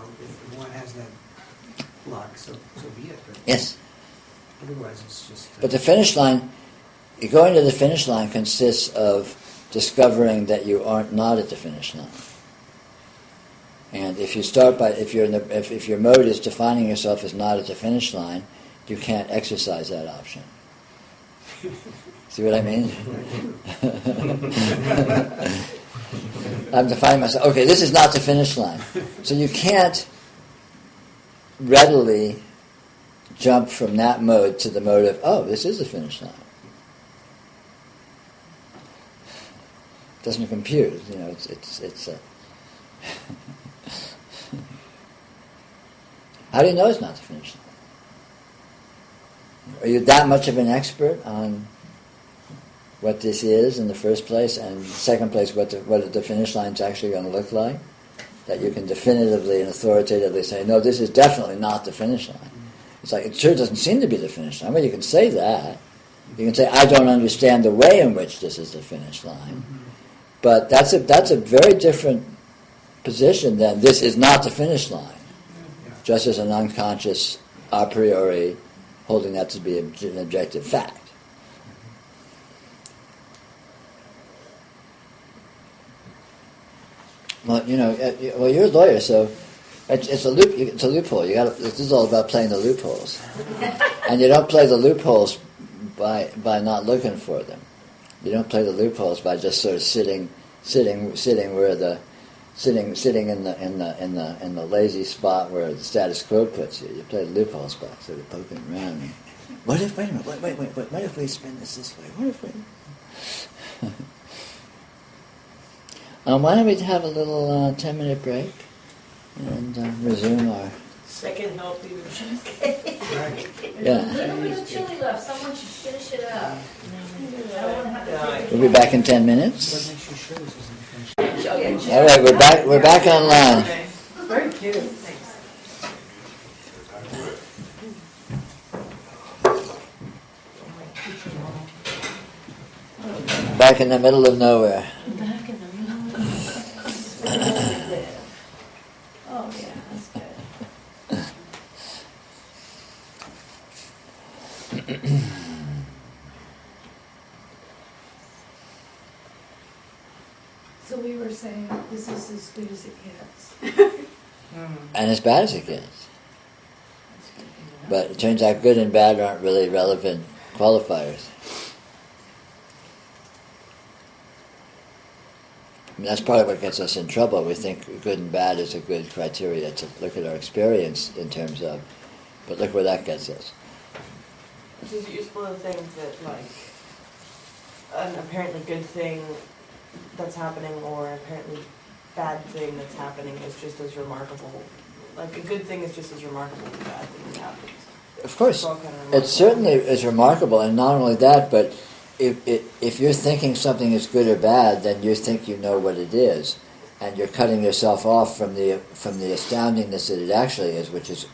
one has that luck, so be it. But Yes. otherwise, it's just. But the finish line, going to the finish line consists of discovering that you aren't not at the finish line. And if you start by if your mode is defining yourself as not at the finish line, you can't exercise that option. See what I mean? I'm defining myself. Okay, this is not the finish line, so you can't readily jump from that mode to the mode of, oh, this is the finish line. It doesn't compute. It's How do you know it's not the finish line? Are you that much of an expert on what this is in the first place, and second place, what the finish line's actually going to look like, that you can definitively and authoritatively say, no, this is definitely not the finish line. It's like, it sure doesn't seem to be the finish line. Well, you can say that. You can say, I don't understand the way in which this is the finish line. But that's a very different position than this is not the finish line. Just as an unconscious a priori holding that to be an objective fact. Well, you're a lawyer, so it's a loop. It's a loophole. This is all about playing the loopholes, and you don't play the loopholes by not looking for them. You don't play the loopholes by just sort of sitting where the sitting in the lazy spot where the status quo puts you. You play the loopholes by sort of poking around. Wait a minute, wait, what if we spin this way? What if we... why don't we have a little 10-minute break and resume our... Second healthy Yeah. A little bit of chili left, someone should finish it up. I don't want to have to take We'll be back in 10 minutes. What makes you sure this isn't the finish line? All right, we're back online. Very cute. Back in the middle of nowhere. back in the middle. Oh, yeah, that's good. So we were saying this is as good as it gets. And as bad as it gets. But it turns out good and bad aren't really relevant qualifiers. I mean, that's part of what gets us in trouble. We think good and bad is a good criteria to look at our experience in terms of, but look where that gets us. It's just useful to think that, like, an apparently good thing that's happening or an apparently bad thing that's happening is just as remarkable. Like, a good thing is just as remarkable as a bad thing that happens. Of course, It's all kind of it remarkable. certainly is remarkable, and not only that, but if you're thinking something is good or bad, then you think you know what it is, and you're cutting yourself off from the astoundingness that it actually is, which is,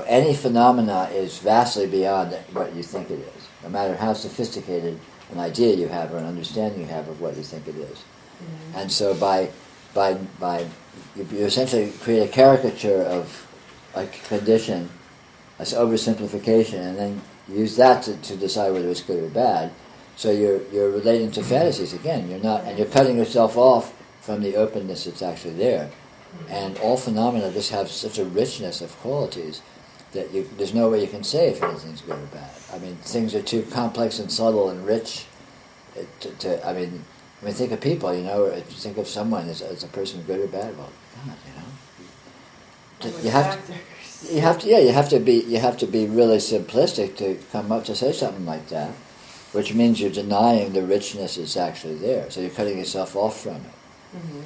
any phenomena is vastly beyond what you think it is, no matter how sophisticated an idea you have or an understanding you have of what you think it is. Mm-hmm. And so by you essentially create a caricature of a condition, an oversimplification, and then use that to decide whether it's good or bad. So you're relating to fantasies again. You're not, and you're cutting yourself off from the openness that's actually there. And all phenomena just have such a richness of qualities that there's no way you can say if anything's good or bad. I mean, things are too complex and subtle and rich. I mean, think of people. Think of someone as a person, good or bad. Well, God, you have to be really simplistic to come up to say something like that, which means you're denying the richness that's actually there. So you're cutting yourself off from it. Mm-hmm.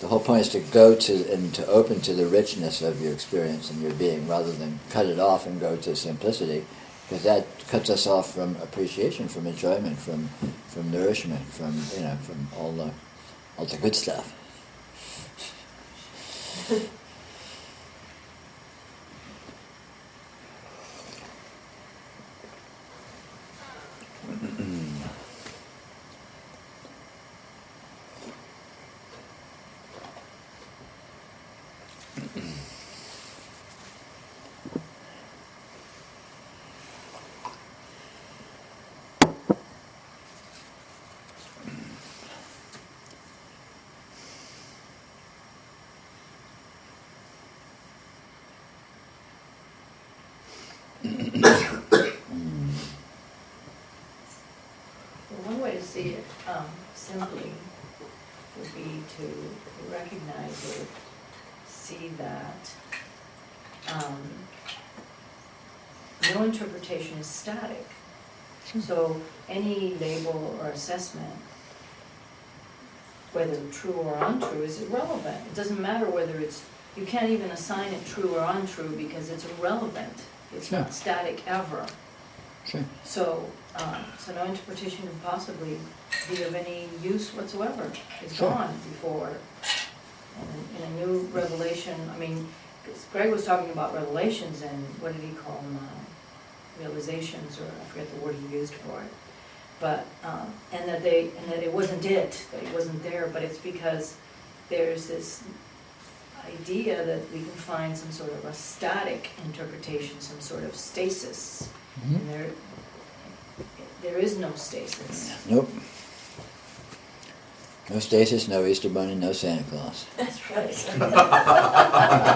The whole point is to go to and to open to the richness of your experience and your being, rather than cut it off and go to simplicity, because that cuts us off from appreciation, from enjoyment, from nourishment, from all the good stuff. One way to see it simply would be to recognize or see that no interpretation is static. So any label or assessment, whether true or untrue, is irrelevant. It doesn't matter whether you can't even assign it true or untrue because it's irrelevant. It's not static ever. Sure. So no interpretation can possibly be of any use whatsoever. It's Sure. gone before. And in a new revelation, I mean, 'cause Greg was talking about revelations and what did he call them? Realizations, or I forget the word he used for it. But and that it wasn't that it wasn't there, but it's because there's this idea that we can find some sort of a static interpretation, some sort of stasis. Mm-hmm. And there is no stasis. Nope. No stasis, no Easter Bunny, no Santa Claus. That's right.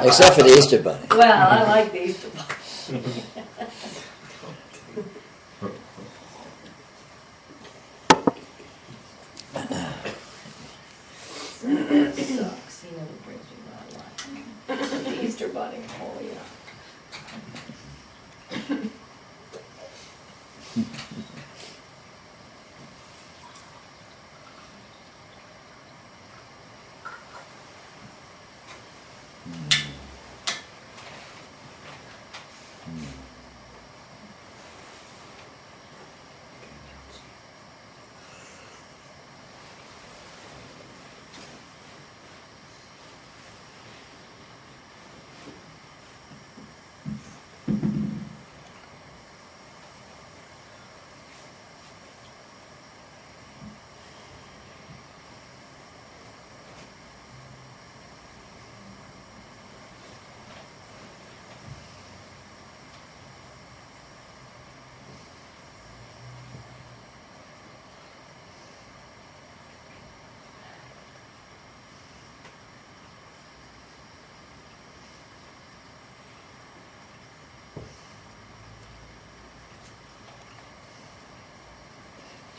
Except for the Easter Bunny. Well, I like the Easter Bunny. Santa sucks. He never brings me my life. The Easter Bunny, oh yeah.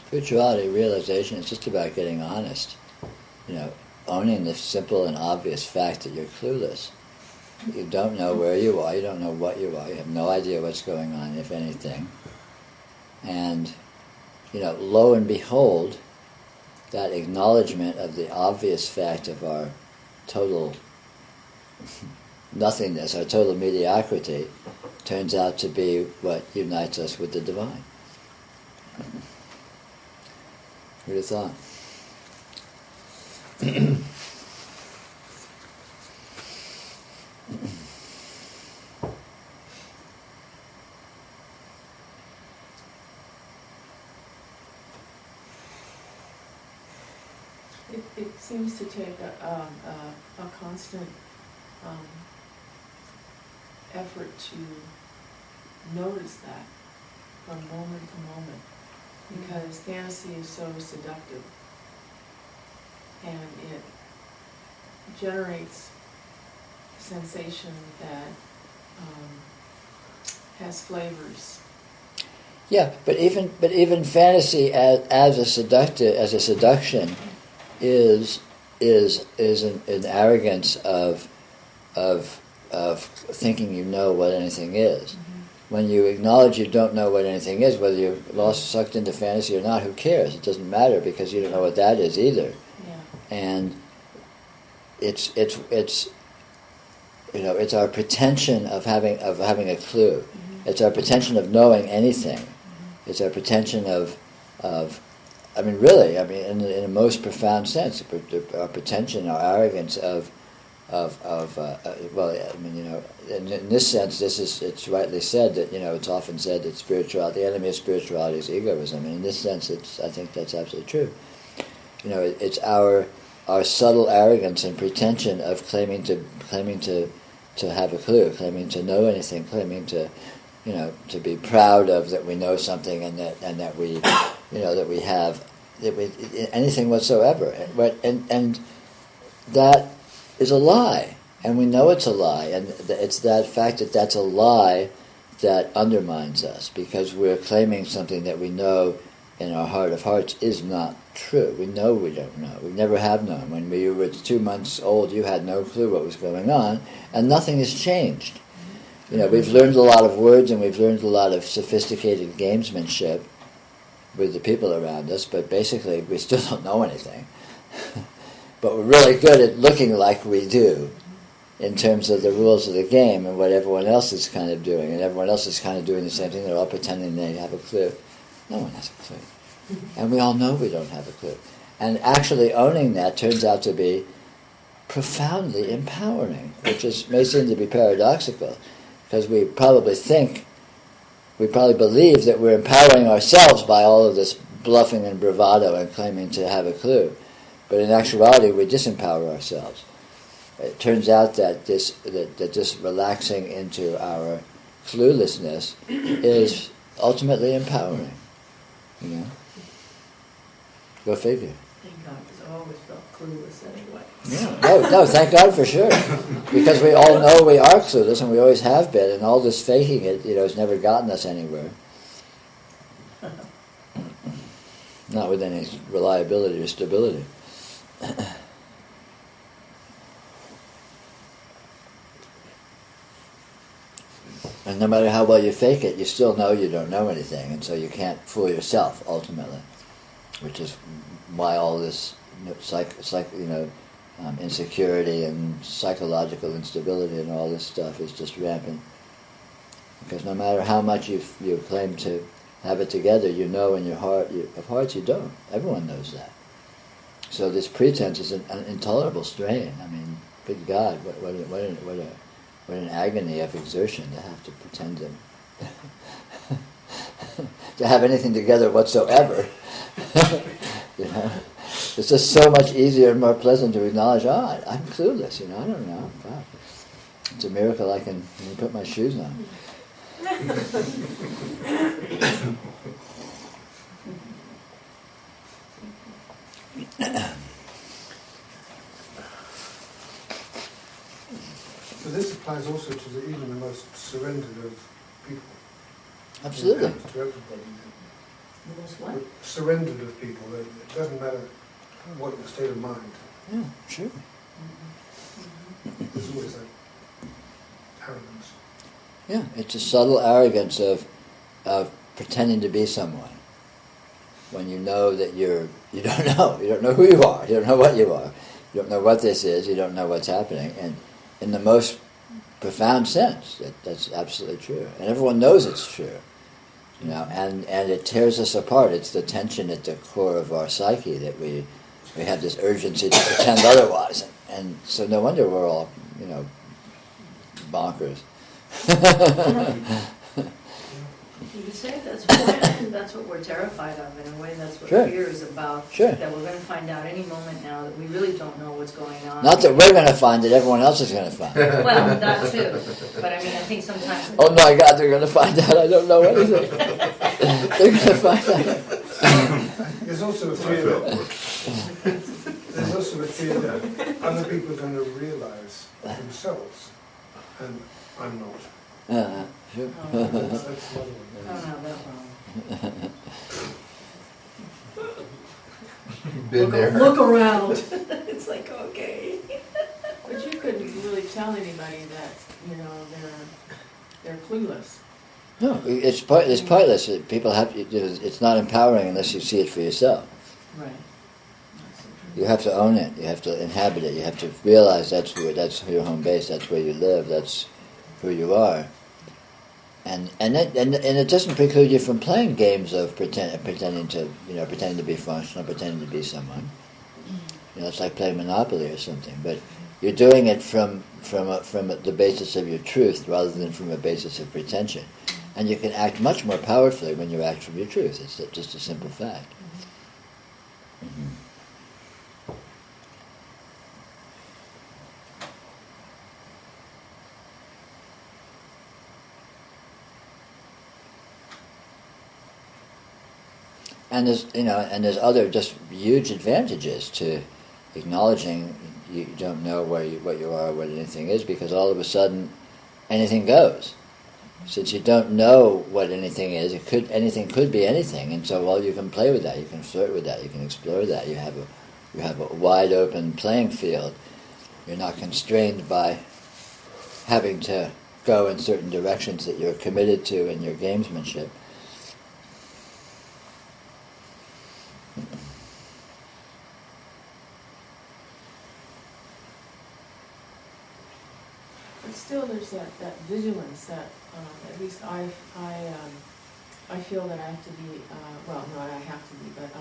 Spirituality, realization, is just about getting honest. Owning the simple and obvious fact that you're clueless. You don't know where you are, you don't know what you are, you have no idea what's going on, if anything. And, lo and behold, that acknowledgement of the obvious fact of our total nothingness, our total mediocrity, turns out to be what unites us with the divine. Who'd have thought? It seems to take a constant effort to notice that from moment to moment, because fantasy is so seductive, and it generates sensation that has flavors. Yeah, but even fantasy as a seduction is an arrogance of thinking you know what anything is. Mm-hmm. When you acknowledge you don't know what anything is, whether you're sucked into fantasy or not, who cares? It doesn't matter, because you don't know what that is either. Yeah. And it's our pretension of having a clue. Mm-hmm. It's our pretension of knowing anything. Mm-hmm. It's our pretension of really, in a most profound sense, our pretension, our arrogance in this sense, it's rightly said that, it's often said that the enemy of spirituality is egoism. And in this sense, I think that's absolutely true. It's our subtle arrogance and pretension of claiming to have a clue, claiming to know anything, claiming to be proud of that we know something, and that we that we have anything whatsoever, and that is a lie, and we know it's a lie, and it's that fact that that's a lie that undermines us, because we're claiming something that we know in our heart of hearts is not true. We know we don't know. We never have known. When you were 2 months old, you had no clue what was going on, and nothing has changed. We've learned a lot of words, and we've learned a lot of sophisticated gamesmanship with the people around us, but basically we still don't know anything. But we're really good at looking like we do in terms of the rules of the game and what everyone else is kind of doing. And everyone else is kind of doing the same thing. They're all pretending they have a clue. No one has a clue. And we all know we don't have a clue. And actually owning that turns out to be profoundly empowering, which may seem to be paradoxical, because we probably believe that we're empowering ourselves by all of this bluffing and bravado and claiming to have a clue. But in actuality, we disempower ourselves. It turns out that this relaxing into our cluelessness is ultimately empowering. Go figure. Thank God, because I always felt clueless anyway. Yeah. No, thank God for sure. Because we all know we are clueless, and we always have been, and all this faking it, has never gotten us anywhere. Not with any reliability or stability. And no matter how well you fake it, you still know you don't know anything, and so you can't fool yourself ultimately, which is why all this insecurity and psychological instability and all this stuff is just rampant. Because no matter how much you claim to have it together, in your heart of hearts you don't. Everyone knows that. So this pretense is an intolerable strain. Good God, what an agony of exertion to have to pretend to have anything together whatsoever. It's just so much easier and more pleasant to acknowledge, I'm clueless, I don't know. God. It's a miracle I can put my shoes on. So this applies also to even the most surrendered of people. Absolutely. To everybody. The most what? surrendered of people. It doesn't matter what your state of mind. Yeah, sure. There's always that arrogance. Yeah, it's a subtle arrogance of pretending to be someone when you know that you don't know who you are, you don't know what you are, you don't know what this is, you don't know what's happening, and in the most profound sense, that's absolutely true, and everyone knows it's true, you know, and it tears us apart. It's the tension at the core of our psyche that we have this urgency to pretend otherwise, and so no wonder we're all, you know, bonkers. You could say that's what we're terrified of. In a way, that's what Sure. fear is about. Sure. That we're going to find out any moment now that we really don't know what's going on. Not that we're going to find it, everyone else is going to find it. Well, that too. But I mean, I think sometimes. Oh my God, they're going to find out. I don't know anything. They're going to find out. There's also a fear that other people are going to realise themselves, and I'm not. Sure. That's another one. I don't have that wrong. Been there. Look around. It's like, okay. But you couldn't really tell anybody that, you know, they're clueless. No, it's pointless. People it's not empowering unless you see it for yourself. Right. You have to own it. You have to inhabit it. You have to realize that's your home base. That's where you live. That's who you are. And it doesn't preclude you from playing games of pretending to be functional, pretending to be someone. You know, it's like playing Monopoly or something. But you're doing it from the basis of your truth rather than from a basis of pretension. And you can act much more powerfully when you act from your truth. It's just a simple fact. Mm-hmm. And there's other just huge advantages to acknowledging you don't know what you are, what anything is, because all of a sudden anything goes. Since you don't know what anything is, anything could be anything, and so you can play with that, you can flirt with that, you can explore that. You have a wide open playing field. You're not constrained by having to go in certain directions that you're committed to in your gamesmanship. But still, there's that vigilance that at least I feel that I have to be. Well, not I have to be, but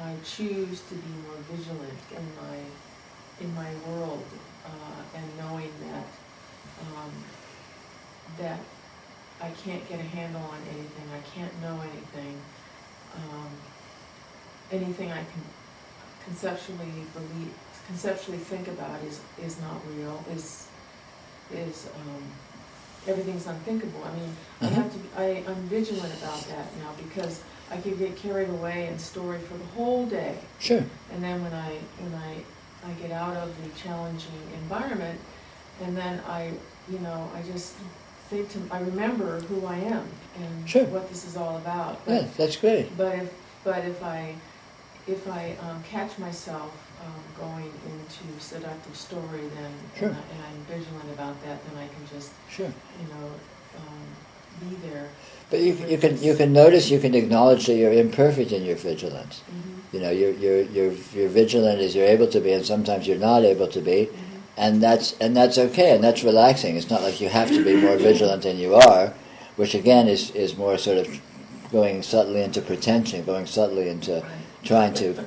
I choose to be more vigilant in my world, and knowing that I can't get a handle on anything. I can't know anything. Anything I can conceptually think about is not real. Is everything's unthinkable. I mean, I'm vigilant about that now because I could get carried away in story for the whole day. Sure. And then when I get out of the challenging environment, and then I just think I remember who I am and Sure. what this is all about. Yeah, that's great. But if I catch myself going into seductive story, then Sure. and I'm vigilant about that, then I can just Sure. Be there. But you can notice, you can acknowledge that you're imperfect in your vigilance. Mm-hmm. You know, you're vigilant as you're able to be, and sometimes you're not able to be, and that's okay, and that's relaxing. It's not like you have to be more vigilant than you are, which again is more sort of going subtly into pretension, going subtly into trying to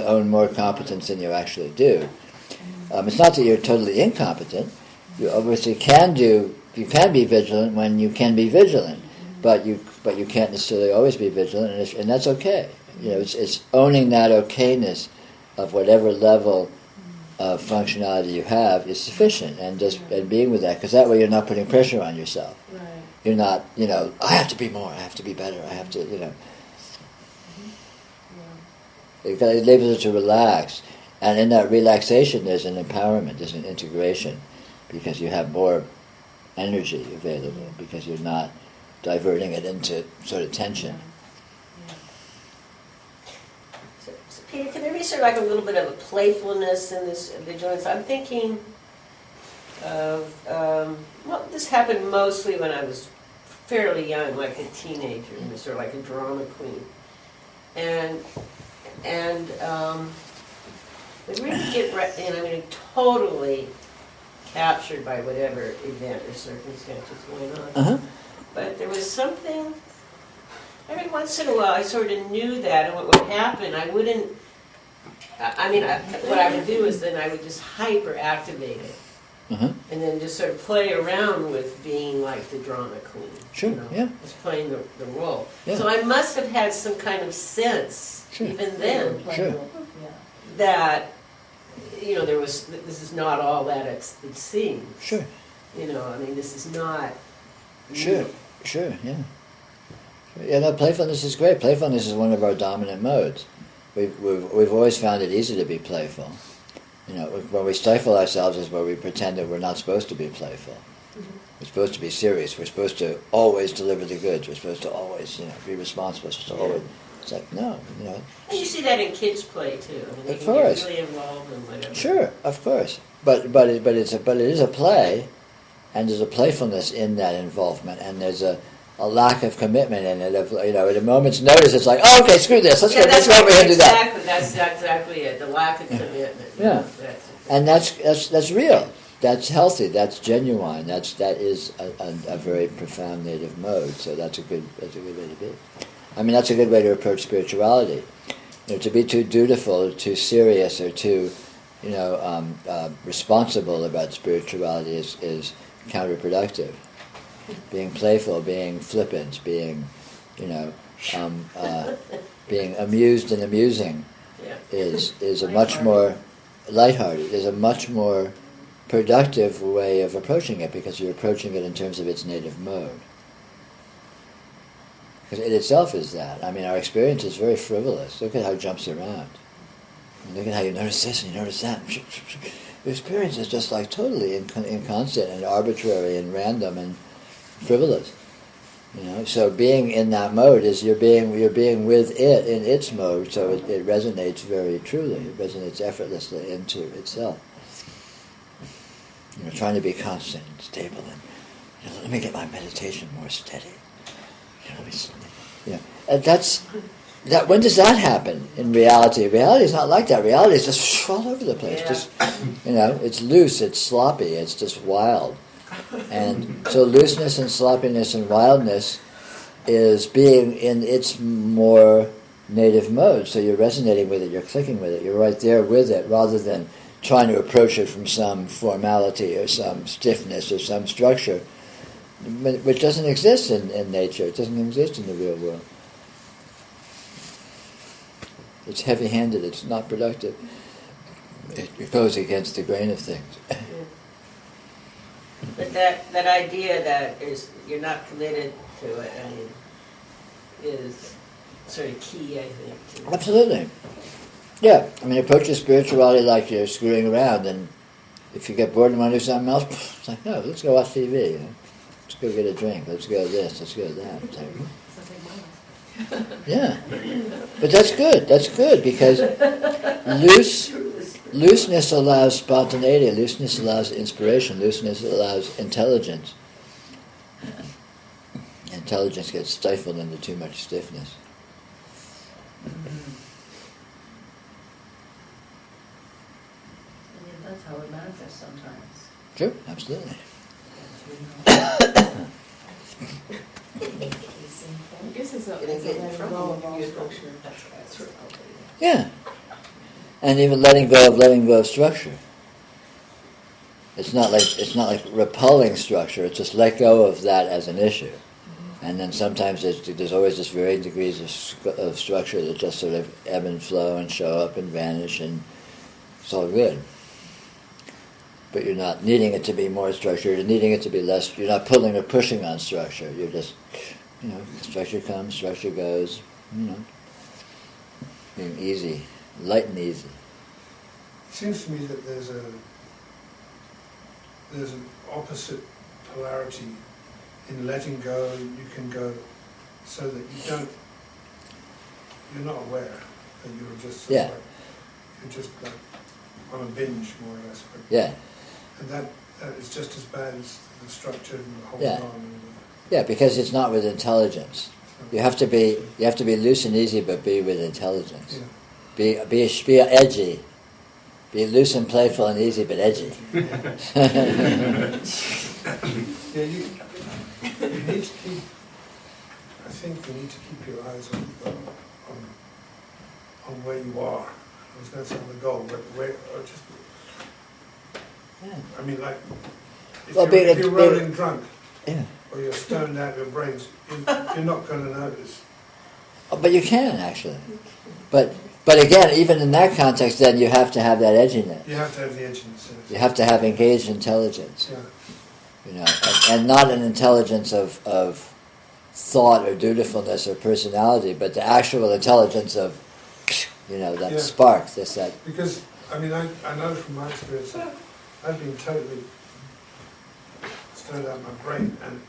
own more competence than you actually do. It's not that you're totally incompetent. You obviously you can be vigilant when you can be vigilant, but you can't necessarily always be vigilant, and that's okay. You know, it's owning that okayness of whatever level of functionality you have is sufficient, and being with that, because that way you're not putting pressure on yourself. Right. You're not, I have to be more, I have to be better, I have to, It enables you to relax, and in that relaxation there's an empowerment, there's an integration, because you have more energy available, because you're not diverting it into sort of tension. Peter, can there be sort of like a little bit of a playfulness in this vigilance? I'm thinking of, well, this happened mostly when I was fairly young, like a teenager, and sort of like a drama queen. And we really get, totally captured by whatever event or circumstance was going on. Uh-huh. But there was something, every once in a while I sort of knew that, and what would happen, I wouldn't, what I would do is then I would just hyper-activate it. Uh-huh. And then just sort of play around with being like the drama queen. Sure, yeah. Just playing the role. Yeah. So I must have had some kind of sense, Sure. even then, Sure. that, there was, this is not all that it seems. Sure. This is not... Sure, sure, yeah. Yeah, no, playfulness is great. Playfulness is one of our dominant modes. We've always found it easy to be playful. When we stifle ourselves is where we pretend that we're not supposed to be playful. Mm-hmm. We're supposed to be serious. We're supposed to always deliver the goods. We're supposed to always, be responsible. We're supposed to always. It's like no, And you see that in kids play too. They Of can course. get really involved in whatever. Sure, of course. But it is a play, and there's a playfulness in that involvement, and there's a lack of commitment in it. At a moment's notice, it's like, oh, okay, screw this. Let's go over here and do that. That's exactly it. The lack of commitment. Yeah. And that's real. That's healthy. That's genuine. That is a very profound native mode. So that's a good way to be. That's a good way to approach spirituality. To be too dutiful, or too serious, or too, responsible about spirituality is counterproductive. Being playful, being flippant, being, being amused and amusing is a much more lighthearted. Is a much more productive way of approaching it because you're approaching it in terms of its native mode. Because it itself is that. Our experience is very frivolous. Look at how it jumps around. Look at how you notice this and you notice that. The experience is just like totally inconstant and arbitrary and random and frivolous. So being in that mode is you're being with it in its mode, so it resonates very truly. It resonates effortlessly into itself. Trying to be constant and stable and let me get my meditation more steady. And that's that. When does that happen in reality? Reality is not like that. Reality is just all over the place. Yeah. Just it's loose, it's sloppy, it's just wild. And so looseness and sloppiness and wildness is being in its more native mode. So you're resonating with it, you're clicking with it, you're right there with it, rather than trying to approach it from some formality or some stiffness or some structure, which doesn't exist in nature. It doesn't exist in the real world. It's heavy-handed, it's not productive. It goes against the grain of things. But that idea that you're not committed to it, is sort of key, I think. Absolutely. Yeah, approach your spirituality like you're screwing around, and if you get bored and want to do something else, it's like, no, let's go watch TV. Let's go get a drink. Let's go this. Let's go that. It's like, yeah, but that's good. That's good because looseness allows spontaneity. Looseness allows inspiration. Looseness allows intelligence. Intelligence gets stifled into too much stiffness. That's how it manifests sometimes. True, absolutely. I guess it's a letting go of all structure. Yeah, and even letting go of structure. It's not like repelling structure. It's just let go of that as an issue, and then sometimes there's always just varying degrees of structure that just sort of ebb and flow and show up and vanish, and it's all good. But you're not needing it to be more structured. You're needing it to be less. You're not pulling or pushing on structure. You're just, structure comes, structure goes. Being easy, light and easy. It seems to me that there's an opposite polarity in letting go. You can go so that you're not aware, and you're just Yeah. you're just like on a binge more or less. Yeah. And that is just as bad as the structure and the holding Yeah. on. And Yeah, because it's not with intelligence. You have to be loose and easy, but be with intelligence. yeah. Be edgy. Be loose and playful and easy, but edgy. Yeah, you need to keep. I think you need to keep your eyes on where you are. I was going to say on the goal, but where, or just. Yeah. I mean, like, if Well, you're rolling drunk, Yeah. or you're stoned out of your brains, you're not going to notice. Oh, but you can actually. But again, even in that context, then you have to have that edginess. You have to have the edginess. You have to have engaged intelligence. Yeah. You know, and not an intelligence of thought or dutifulness or personality, but the actual intelligence of, you know, that Yeah. spark. That's that. Because, I mean, I know from my experience that I've been totally stoned out of my brain, and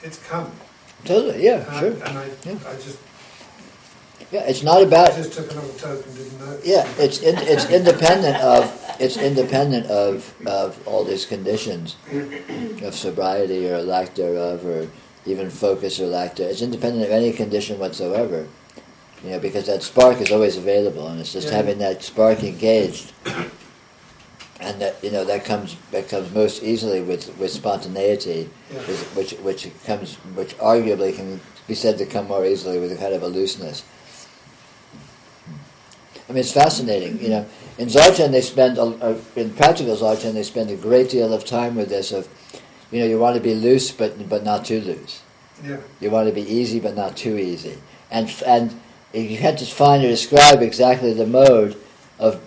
it's come. Totally, yeah, And sure. I just Yeah, it's not about. I just took another toke and didn't know. Yeah, it's independent of all these conditions of sobriety or lack thereof, or even focus or lack thereof. It's independent of any condition whatsoever. You know, because that spark is always available, and it's just having that spark engaged, and that, you know, that comes most easily with spontaneity, Yeah. which arguably can be said to come more easily with a kind of a looseness. I mean, it's fascinating. You know, in Dzogchen they spend in practical Dzogchen they spend a great deal of time with this. Of, you know, you want to be loose, but not too loose. Yeah. You want to be easy, but not too easy. And you have to find or describe exactly the mode of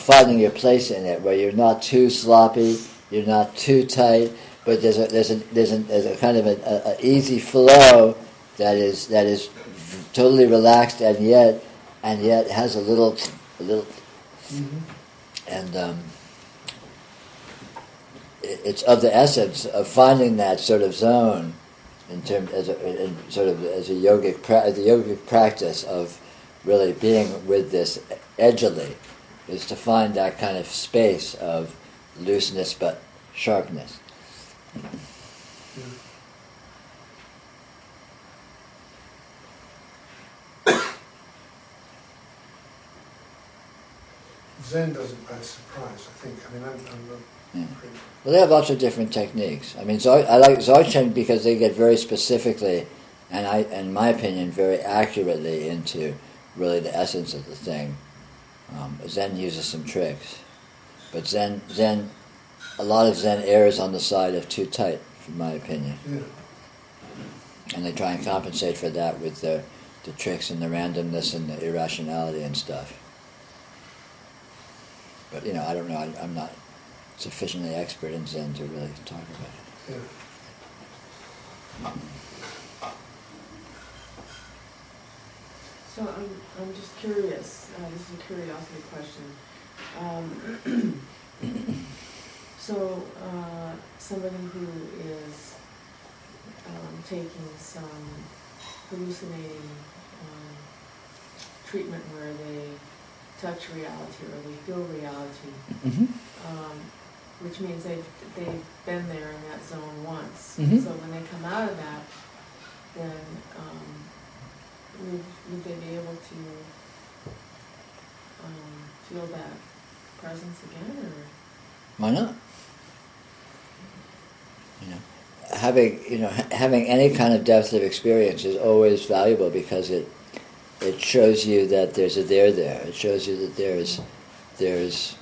finding your place in it, where you're not too sloppy, you're not too tight, but there's a kind of an easy flow that is totally relaxed and yet has a little, Mm-hmm. and it's of the essence of finding that sort of zone as a yogic practice of really being with this edgily, is to find that kind of space of looseness but sharpness. Zen does it by surprise, I think. I mean, I'm not pretty... Well, they have lots of different techniques. I mean, I like Dzogchen because they get very specifically, and in my opinion, very accurately into really the essence of the thing. Zen uses some tricks, but Zen, a lot of Zen errs on the side of too tight, in my opinion. Yeah. And they try and compensate for that with the tricks and the randomness and the irrationality and stuff. But, you know, I don't know. I'm not sufficiently expert in Zen to really talk about it. Yeah. So I'm just curious, this is a curiosity question. So somebody who is taking some hallucinating treatment where they touch reality or they feel reality, which means they've been there in that zone once. Mhm. So when they come out of that, then would they be able to feel that presence again, or? Why not? You know, having any kind of depth of experience is always valuable because it shows you that there's a there there. It shows you that there's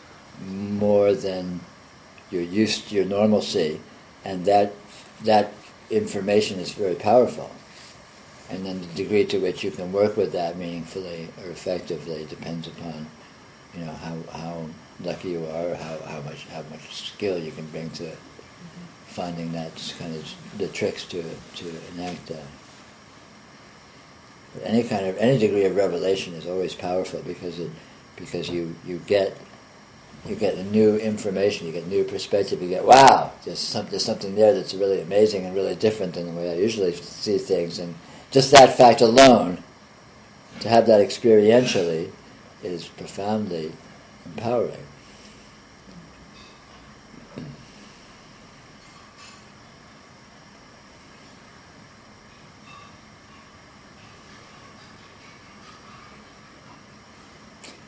more than your normalcy, and that information is very powerful. And then the degree to which you can work with that meaningfully or effectively depends upon, you know, how lucky you are, or how much skill you can bring to finding that kind of the tricks to enact that. But any degree of revelation is always powerful because you get a new information, you get new perspective, you get, wow, there's something there that's really amazing and really different than the way I usually see things, and just that fact alone, to have that experientially, is profoundly empowering.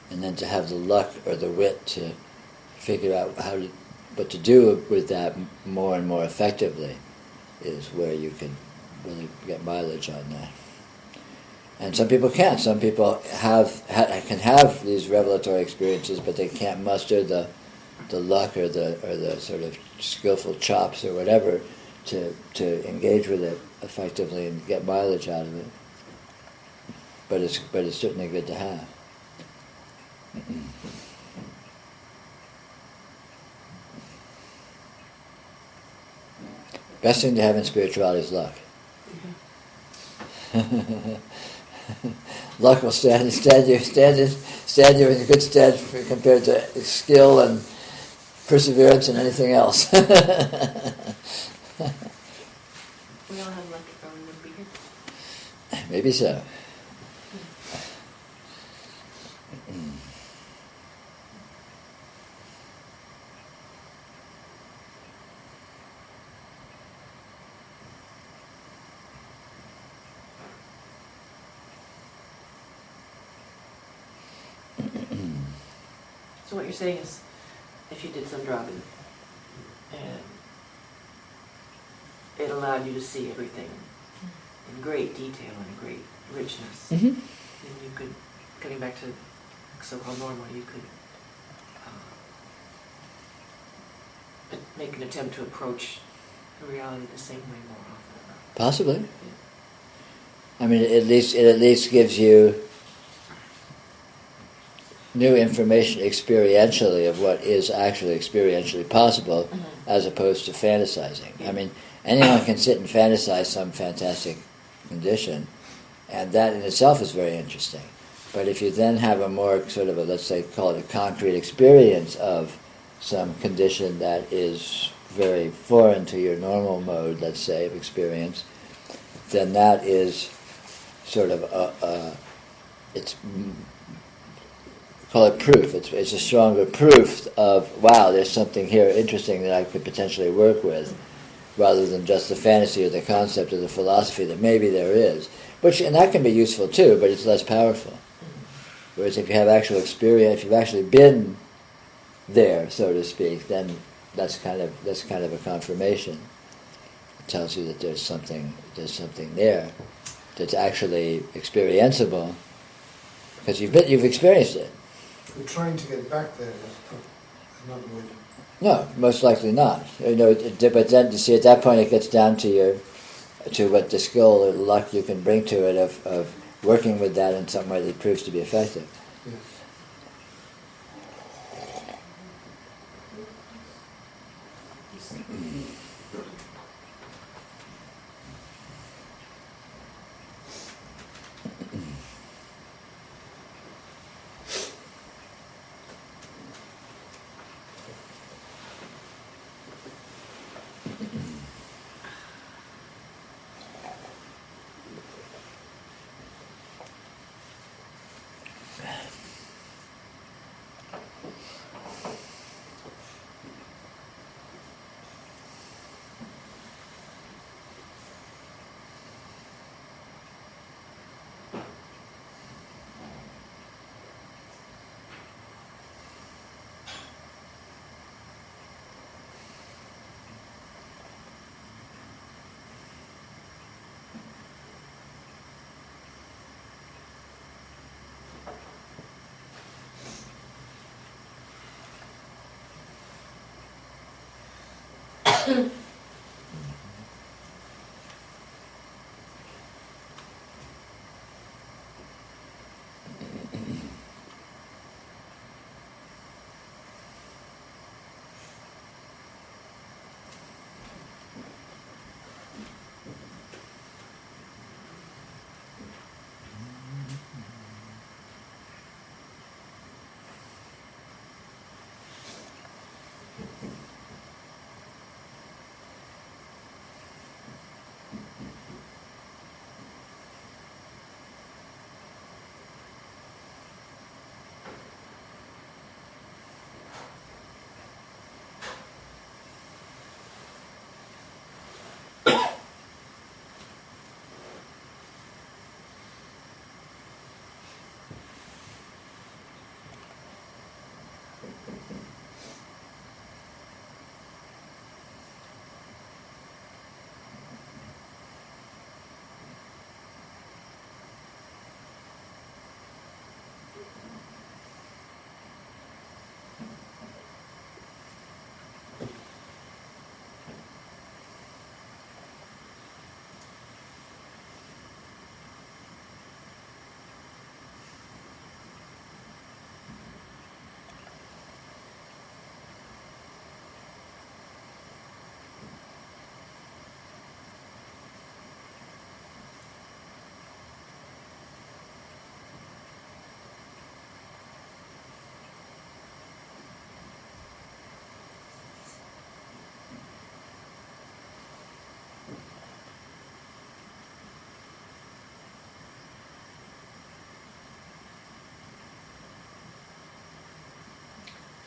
And then to have the luck or the wit to figure out what to do with that more and more effectively is where you can really get mileage on that. And some people can't. Some people can have these revelatory experiences, but they can't muster the luck or the sort of skillful chops or whatever to engage with it effectively and get mileage out of it. But it's certainly good to have. Best thing to have in spirituality is luck. Luck will stand you in good stead compared to skill and perseverance and anything else. We all have luck if we would be here. Maybe so. So what you're saying is, if you did some drugging, and it allowed you to see everything in great detail and great richness, Mm-hmm. then you could, getting back to so-called normal, you could make an attempt to approach reality the same way more often. Possibly. I mean, it at least gives you new information experientially of what is actually experientially possible, as opposed to fantasizing. I mean, anyone can sit and fantasize some fantastic condition, and that in itself is very interesting. But if you then have a more sort of let's say, call it a concrete experience of some condition that is very foreign to your normal mode, let's say, of experience, then that is sort of it's call it proof. It's a stronger proof of, wow, there's something here interesting that I could potentially work with, rather than just the fantasy or the concept or the philosophy that maybe there is. And that can be useful too, but it's less powerful. Whereas if you have actual experience, if you've actually been there, so to speak, then that's kind of a confirmation. It tells you that there's something there that's actually experienceable, because you've experienced it. But trying to get back there is not the way to... No, most likely not. But then you see, at that point, it gets down to what the skill or luck you can bring to it of working with that in some way that proves to be effective. Yes.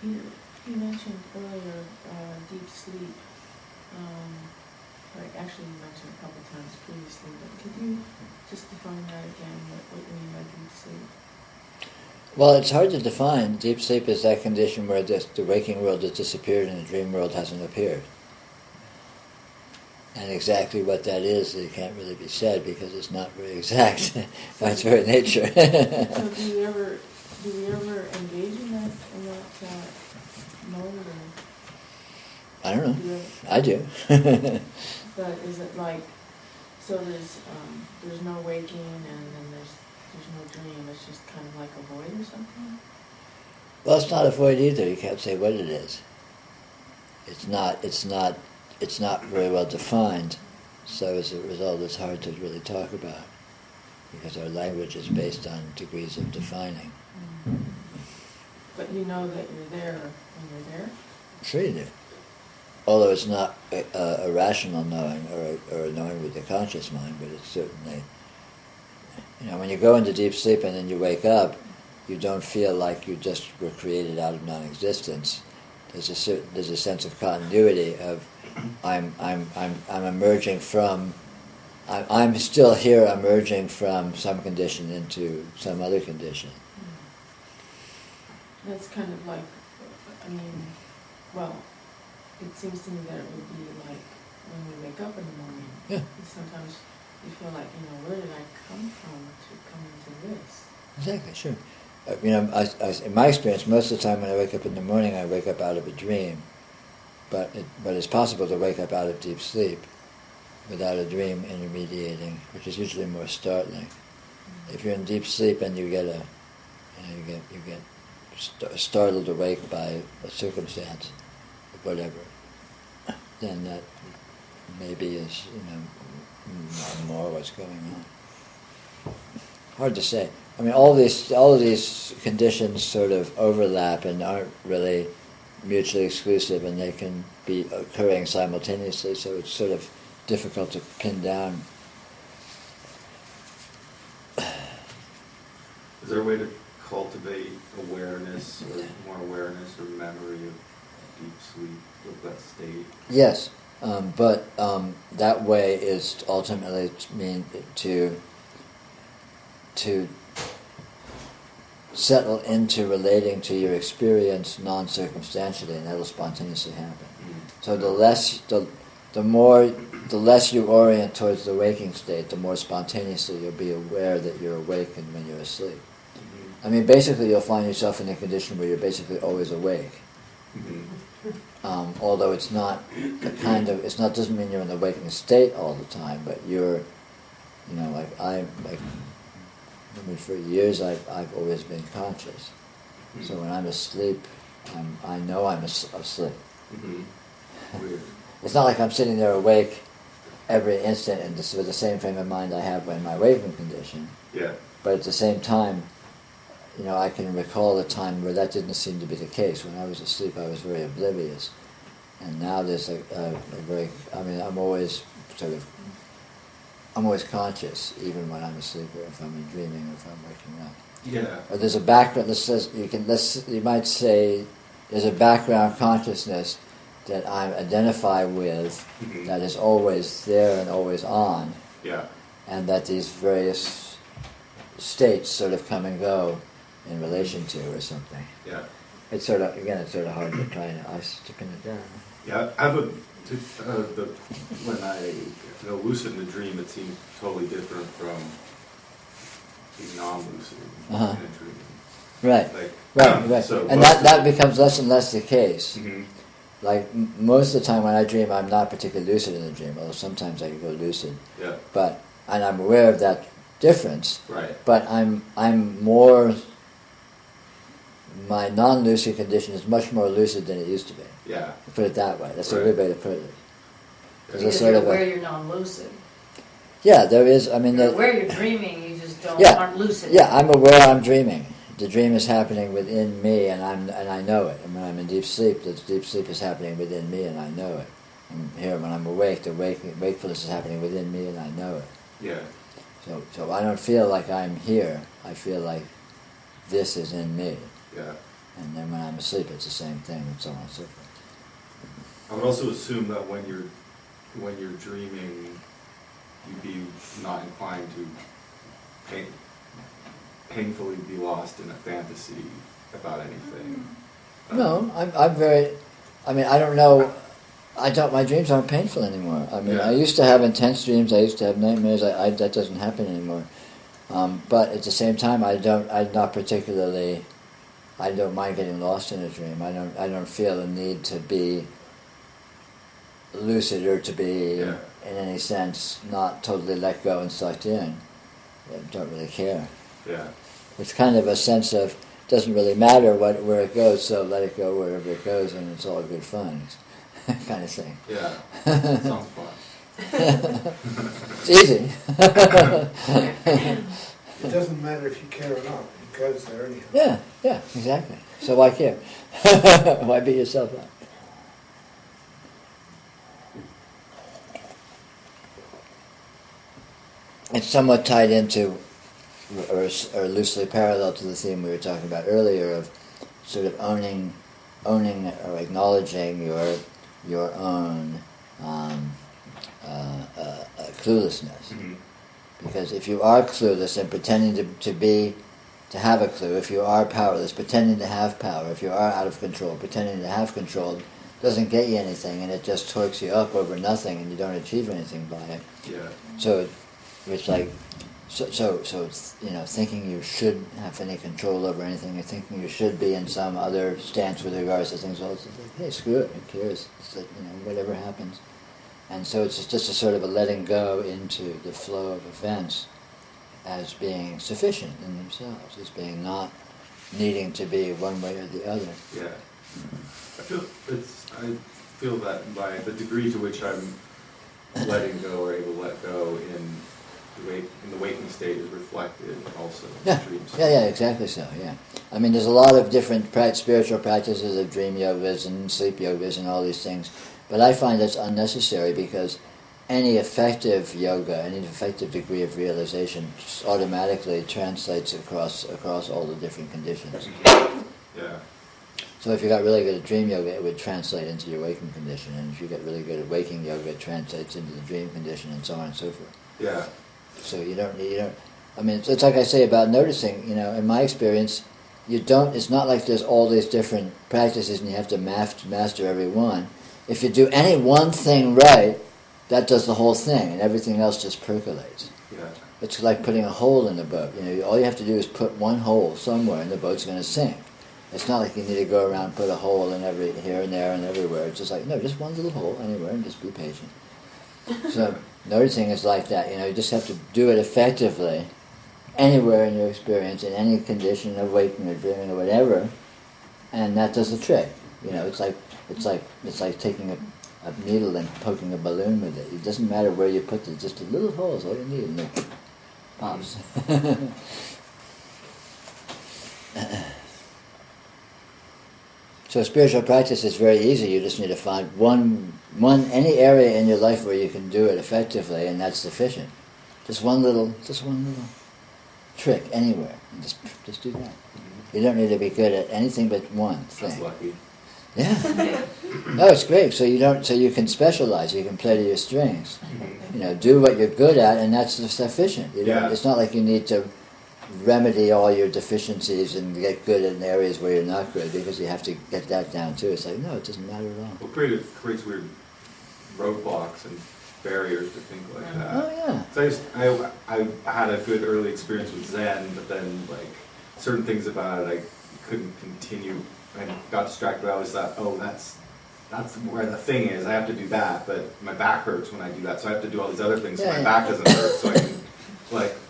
You mentioned earlier deep sleep. Or actually, you mentioned a couple times previously, but could you just define that again? What you mean by deep sleep? Well, it's hard to define. Deep sleep is that condition where the waking world has disappeared and the dream world hasn't appeared. And exactly what that is, it can't really be said because it's not very exact by its very nature. So do we ever engage in that mode? Or I don't know. do you ever, I do. but is it like, so there's no waking and then there's no dream, it's just kind of like a void or something? Well, it's not a void either. You can't say what it is. It's not very well defined. So as a result, it's hard to really talk about because our language is based on degrees of defining. But you know that you're there when you're there? Sure you do. Although it's not a rational knowing or a knowing with the conscious mind, but it's certainly, when you go into deep sleep and then you wake up, you don't feel like you just were created out of non-existence. There's a sense of continuity of I'm emerging from, I'm still here emerging from some condition into some other condition. That's kind of like, it seems to me that it would be like when we wake up in the morning. Yeah. Sometimes you feel like, where did I come from to come into this? Exactly, sure. In my experience, most of the time when I wake up in the morning, I wake up out of a dream. But it's possible to wake up out of deep sleep without a dream intermediating, which is usually more startling. Mm-hmm. If you're in deep sleep and you get startled awake by a circumstance, whatever, then that maybe is more what's going on. Hard to say. All of these conditions sort of overlap and aren't really mutually exclusive, and they can be occurring simultaneously. So it's sort of difficult to pin down. Is there a way to cultivate awareness or more awareness or memory of deep sleep, of that state? Yes, but that way is ultimately to settle into relating to your experience non-circumstantially, and that'll spontaneously happen. Mm-hmm. So the less you orient towards the waking state, the more spontaneously you'll be aware that you're awakened when you're asleep. Mm-hmm. Basically you'll find yourself in a condition where you're basically always awake. Mm-hmm. Although it's not doesn't mean you're in the waking state all the time, but you're, for years I've always been conscious. Mm-hmm. So when I'm asleep, I know I'm asleep. Mm-hmm. Weird. It's not like I'm sitting there awake every instant and with the same frame of mind I have in my waking condition. Yeah. But at the same time, I can recall a time where that didn't seem to be the case. When I was asleep, I was very oblivious. And now there's I'm always conscious, even when I'm asleep, or if I'm dreaming, or if I'm waking up. Yeah. Or there's a background that says you might say there's a background consciousness that I identify with, mm-hmm. that is always there and always on. Yeah. And that these various states sort of come and go in relation to, or something. Yeah. It's sort of hard to try to pin it down. Yeah, I have when I lucid in a dream, it seems totally different from being non-lucid in a dream. Right, right. So and that becomes less and less the case. Mm-hmm. Like most of the time when I dream, I'm not particularly lucid in a dream, although sometimes I can go lucid. Yeah. And I'm aware of that difference. Right. But I'm more. My non-lucid condition is much more lucid than it used to be. Yeah. Put it that way. That's a good way to put it. Because you're aware you're non-lucid. Yeah, there is. You're aware you're dreaming. You just aren't lucid. Yeah, I'm aware I'm dreaming. The dream is happening within me, and I know it. And when I'm in deep sleep, the deep sleep is happening within me, and I know it. And here, when I'm awake, the wakefulness is happening within me, and I know it. Yeah. So I don't feel like I'm here. I feel like this is in me. Yeah. And then when I'm asleep, it's the same thing, and so on and so forth. I would also assume that when you're dreaming, you'd be not inclined to painfully be lost in a fantasy about anything. No, I'm very. I mean, I don't know. My dreams aren't painful anymore. I mean, Yeah. I used to have intense dreams. I used to have nightmares. That doesn't happen anymore. But at the same time, I'm not particularly. I don't mind getting lost in a dream. I don't feel the need to be lucid or to be, Yeah. in any sense, not totally let go and sucked in. I don't really care. Yeah. It's kind of a sense of doesn't really matter where it goes, so let it go wherever it goes, and it's all good fun, kind of thing. Yeah. Sounds fun. It's easy. It doesn't matter if you care or not, it goes there anyhow. Yeah, exactly. So why care? Why beat yourself up? It's somewhat tied into, or loosely parallel to the theme we were talking about earlier of sort of owning or acknowledging your own cluelessness. Mm-hmm. Because if you are clueless and pretending to have a clue, if you are powerless, pretending to have power, if you are out of control, pretending to have control, doesn't get you anything, and it just torques you up over nothing, and you don't achieve anything by it. Yeah. So it's like, thinking you should have any control over anything, or thinking you should be in some other stance with regards to things, well, it's like, hey, screw it, who cares? It's like, whatever happens. And so it's just a sort of a letting go into the flow of events as being sufficient in themselves, as being not needing to be one way or the other. Yeah. I feel that by the degree to which I'm letting go or able to let go in the waking state is reflected also in the dreams. Yeah, exactly so, yeah. I mean, there's a lot of different spiritual practices of dream yogas and sleep yogas and all these things, but I find that's unnecessary because any effective yoga, any effective degree of realization automatically translates across all the different conditions. Yeah. So if you got really good at dream yoga, it would translate into your waking condition, and if you get really good at waking yoga, it translates into the dream condition, and so on and so forth. Yeah. So you don't. I mean, it's like I say about noticing. In my experience, it's not like there's all these different practices and you have to master every one. If you do any one thing right, that does the whole thing, and everything else just percolates. Yeah. It's like putting a hole in the boat. All you have to do is put one hole somewhere, and the boat's going to sink. It's not like you need to go around and put a hole in every here and there and everywhere. It's just like, no, just one little hole anywhere, and just be patient. So noticing is like that. You just have to do it effectively anywhere in your experience, in any condition of waking or dreaming or whatever, and that does the trick. It's like taking a needle and poking a balloon with it. It doesn't matter where you put it; just a little hole is all you need, and it pops. So spiritual practice is very easy. You just need to find any area in your life where you can do it effectively, and that's sufficient. Just one little trick anywhere, and just do that. You don't need to be good at anything but one thing. That's lucky. Yeah. No, it's great. So you can specialize. You can play to your strengths. Do what you're good at, and that's sufficient. It's not like you need to remedy all your deficiencies and get good in areas where you're not good, because you have to get that down too. It's like, no, it doesn't matter at all. Well, it creates weird roadblocks and barriers to think like that. Oh yeah. So I had a good early experience with Zen, but then certain things about it I couldn't continue. I got distracted. I always thought, oh, that's where the thing is. I have to do that, but my back hurts when I do that, so I have to do all these other things so my back doesn't hurt, so I can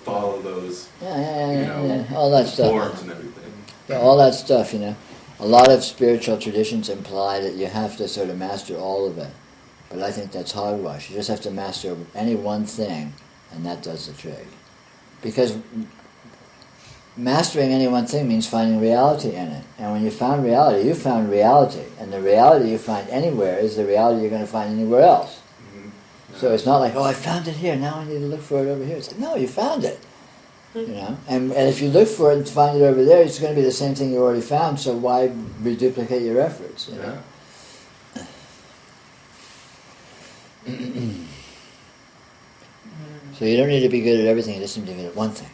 follow those all that stuff. forms and everything. Yeah, all that stuff. A lot of spiritual traditions imply that you have to sort of master all of it, but I think that's hogwash. You just have to master any one thing, and that does the trick. Because mastering any one thing means finding reality in it. And when you found reality, you found reality. And the reality you find anywhere is the reality you're going to find anywhere else. Mm-hmm. Yeah. So it's not like, oh, I found it here, now I need to look for it over here. It's like, no, you found it. You know, and if you look for it and find it over there, it's going to be the same thing you already found. So why reduplicate your efforts? You know? So you don't need to be good at everything. You just need to be good at one thing,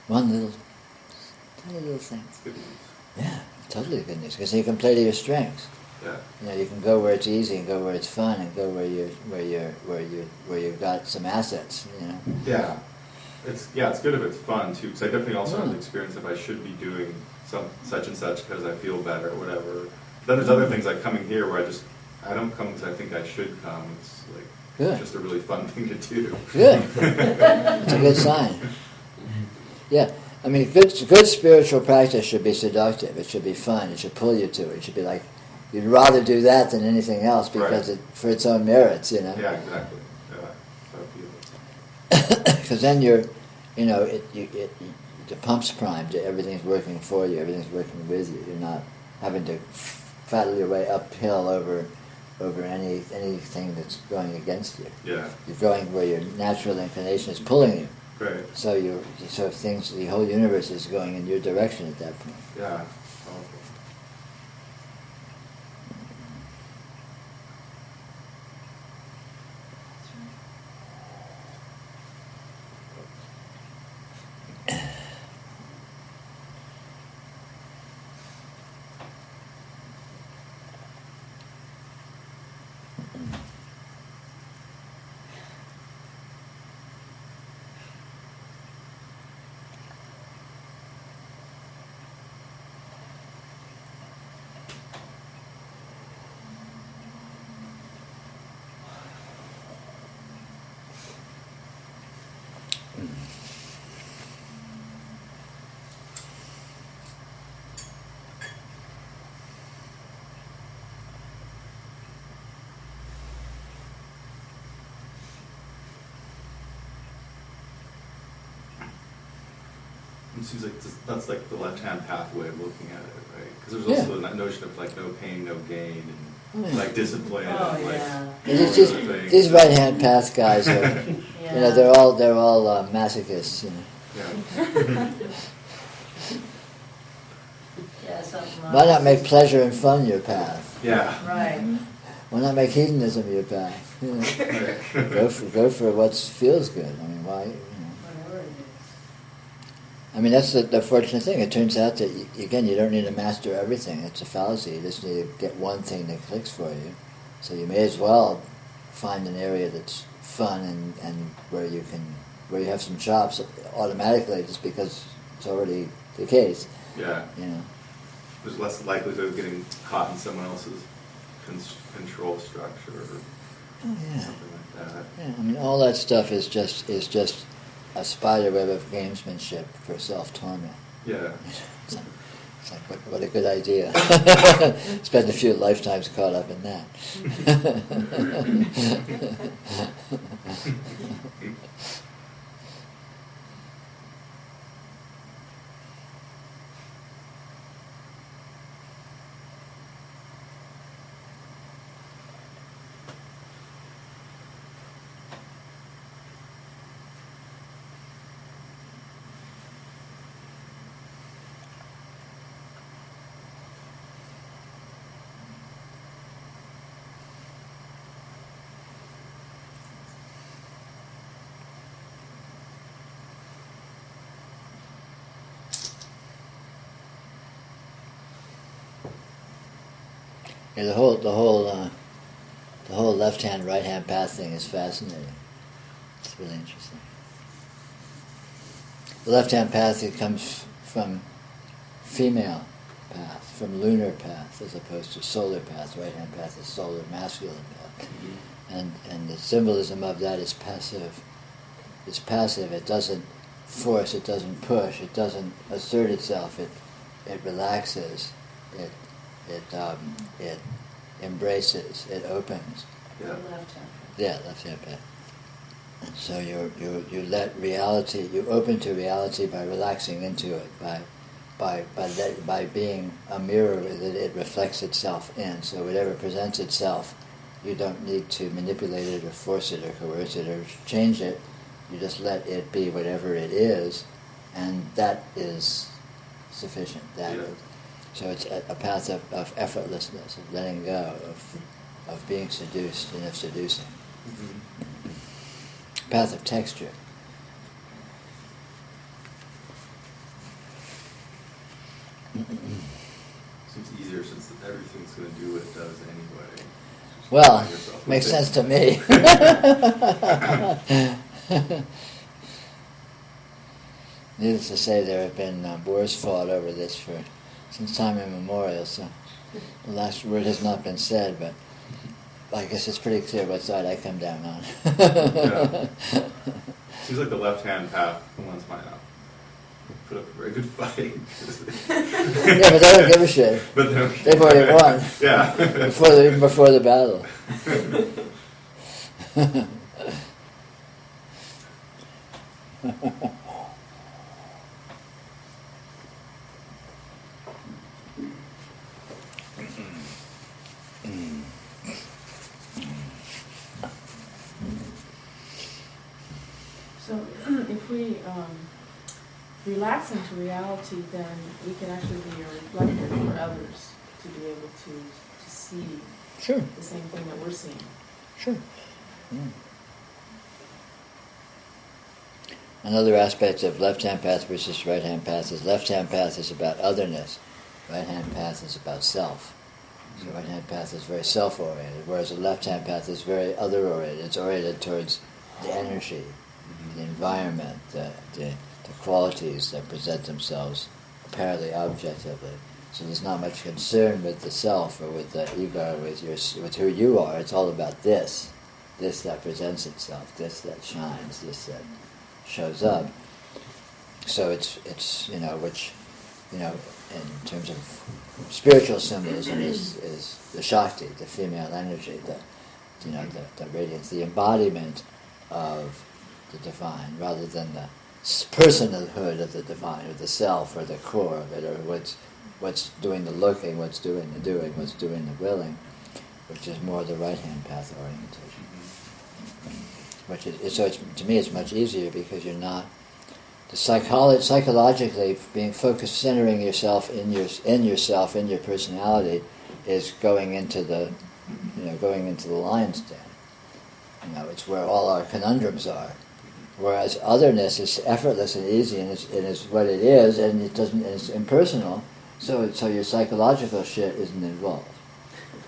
one tiny little thing. Yeah, totally good news. Because you can play to your strengths. Yeah. You know, you can go where it's easy and go where it's fun and go where you've got some assets. You know. Yeah. It's good if it's fun too, because I definitely also have the experience if I should be doing such and such because I feel better or whatever. Then there's other things like coming here where I don't come because I think I should come. It's like just a really fun thing to do. Good. It's a good sign. Yeah. I mean, good spiritual practice should be seductive. It should be fun. It should pull you to it. It should be like you'd rather do that than anything else because for its own merits, you know. Yeah, exactly. Because then you're, you know, the pump's primed. Everything's working for you. Everything's working with you. You're not having to battle your way uphill over anything that's going against you. Yeah. You're going where your natural inclination is pulling you. Right. So the whole universe is going in your direction at that point. Yeah. Powerful. It seems like that's like the left-hand pathway of looking at it, right? Because there's also that notion of like no pain, no gain, and like discipline, and like These right-hand path guys are, you know, they're all masochists, you know. Yeah, something like Why not make pleasure and fun your path? Yeah. Right. Why not make hedonism your path? You know? Go for what feels good. I mean, why? You know. Whatever it is. I mean, that's the fortunate thing. It turns out that, again, you don't need to master everything. It's a fallacy. You just need to get one thing that clicks for you. So you may as well find an area that's fun and where you have some chops automatically just because it's already the case. Yeah. You know. There's less likelihood of getting caught in someone else's control structure or something like that. Yeah, I mean, all that stuff is just a spider web of gamesmanship for self-torment. Yeah. It's like what a good idea. Spend a few lifetimes caught up in that. Yeah, the whole left-hand, right-hand path thing is fascinating. It's really interesting. The left-hand path, it comes from female path, from lunar path, as opposed to solar path. Right-hand path is solar, masculine path. And the symbolism of that is passive. It's passive. It doesn't force. It doesn't push. It doesn't assert itself. It relaxes. It embraces. It opens. Yeah. Left-hand. Yeah, left-hand path. So you let reality. You open to reality by relaxing into it. By being a mirror that it reflects itself in. So whatever presents itself, you don't need to manipulate it or force it or coerce it or change it. You just let it be whatever it is, and that is sufficient. So it's a path of effortlessness, of letting go, of being seduced and of seducing. Path of texture. Seems easier since everything's going to do what it does anyway. Just Well, find yourself makes with it. sense to me. Needless to say, there have been wars fought over this since time immemorial, so the last word has not been said, but I guess it's pretty clear what side I come down on. Yeah. Seems like the left-hand path, the ones might not put up a very good fight. Yeah, but they don't give a shit. But They've already won. Yeah. Even before the battle. So if we relax into reality, then we can actually be a reflector for others to be able to see Sure. the same thing that we're seeing. Sure. Another aspect of left-hand path versus right-hand path is left-hand path is about otherness, right-hand path is about self. So right-hand path is very self-oriented, whereas the left-hand path is very other-oriented. It's oriented towards the energy, the environment, the qualities that present themselves apparently objectively. So there's not much concern with the self or with the ego, with who you are. It's all about this that presents itself, this that shines, this that shows up. So it's which in terms of spiritual symbolism is the Shakti, the female energy, the radiance, the embodiment of the divine, rather than the personhood of the divine, or the self, or the core of it, or what's doing the looking, what's doing the doing, what's doing the willing, which is more the right-hand path orientation. To me, it's much easier because you're not psychologically being focused, centering yourself in yourself, in your personality, is going into the lion's den. It's where all our conundrums are. Whereas otherness is effortless and easy, and it's what it is, and it's impersonal. So your psychological shit isn't involved.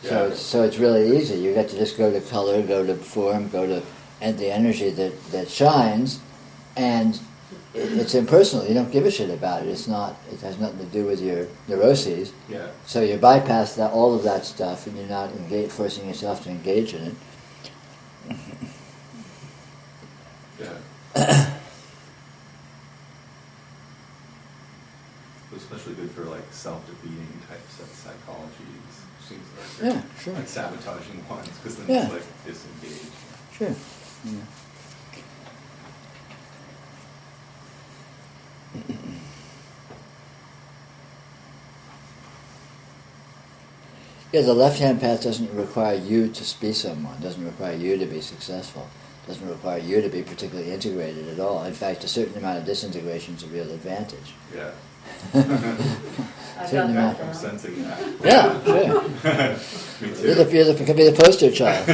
Yeah. So it's really easy. You get to just go to color, go to form, go to and the energy that shines, and it's impersonal. You don't give a shit about it. It has nothing to do with your neuroses. Yeah. So you bypass all of that stuff, and you're not forcing yourself to engage in it. Yeah. Especially good for like self-defeating types of psychology. Seems like sure. Like sabotaging ones, because then it's like disengaged. Sure. Yeah, the left-hand path doesn't require you to be someone, doesn't require you to be successful, doesn't require you to be particularly integrated at all. In fact, a certain amount of disintegration is a real advantage. Yeah. I got that I'm down. sensing that. Yeah, sure. Me too. You could be the poster child.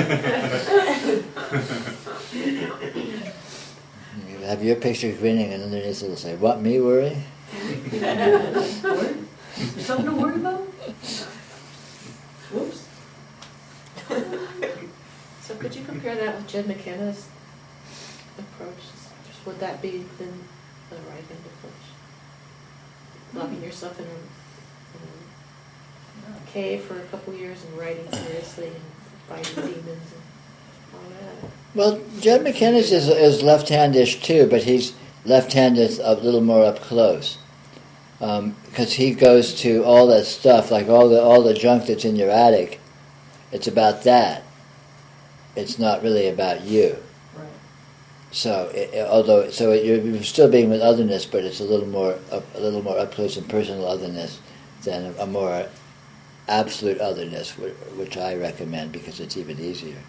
You have your picture grinning, and underneath it'll say, "What, me worry?" There's something to worry about? Whoops. So could you compare that with Jed McKenna's approach? Would that be then the right-hand approach? Locking yourself in a cave for a couple years and writing seriously and fighting demons and all that. Well, Jed McKenna's is left-handish too, but he's left-handed a little more up close, because he goes to all that stuff, like all the junk that's in your attic. It's about that. It's not really about you. Right. So, you're still being with otherness, but it's a little more up close and personal otherness than a more absolute otherness, which I recommend because it's even easier.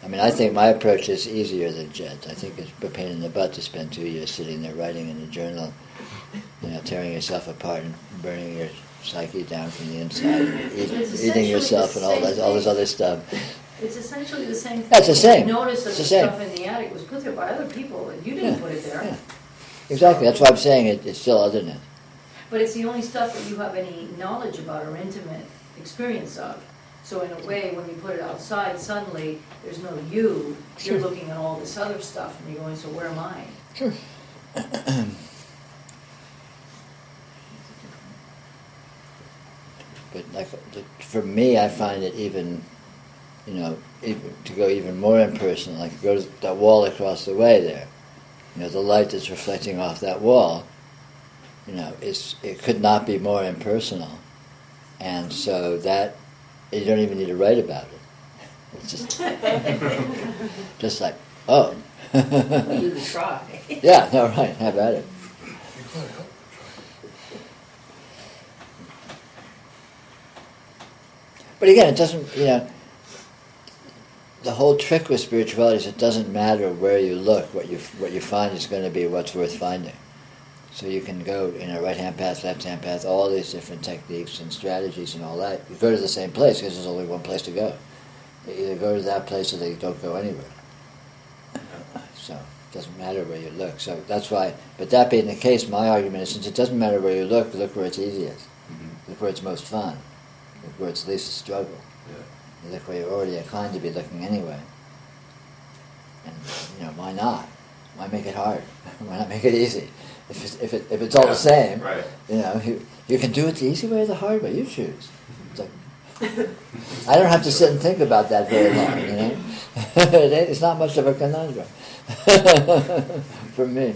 I mean, I think my approach is easier than Jed's. I think it's a pain in the butt to spend 2 years sitting there writing in a journal, tearing yourself apart and burning your psyche down from the inside, and eating yourself and all this other stuff. It's essentially the same thing. That's the same. Notice that It's the the same. stuff in the attic was put there by other people, and you didn't put it there. Yeah. Exactly. That's why I'm saying it's still otherness. But it's the only stuff that you have any knowledge about or intimate experience of. So in a way, when you put it outside, suddenly there's no you. You're looking at all this other stuff, and you're going, so where am I? Sure. But like for me, I find it even to go even more impersonal. Like go to that wall across the way there. The light that's reflecting off that wall. It could not be more impersonal, and so that you don't even need to write about it. It's just like, oh. You could try. Yeah, no, right, have at it. But again, it doesn't, the whole trick with spirituality is it doesn't matter where you look, what you find is going to be what's worth finding. So you can go, right-hand path, left-hand path, all these different techniques and strategies and all that. You go to the same place because there's only one place to go. You either go to that place or they don't go anywhere. So it doesn't matter where you look. So that's why, but that being the case, my argument is since it doesn't matter where you look where it's easiest. Mm-hmm. Look where it's most fun. Look where it's least a struggle. Yeah. Look where you're already inclined to be looking anyway. And, why not? Why make it hard? Why not make it easy? If it's all the same, right. You can do it the easy way or the hard way. You choose. It's like, I don't have to sit and think about that very long. It's not much of a conundrum for me.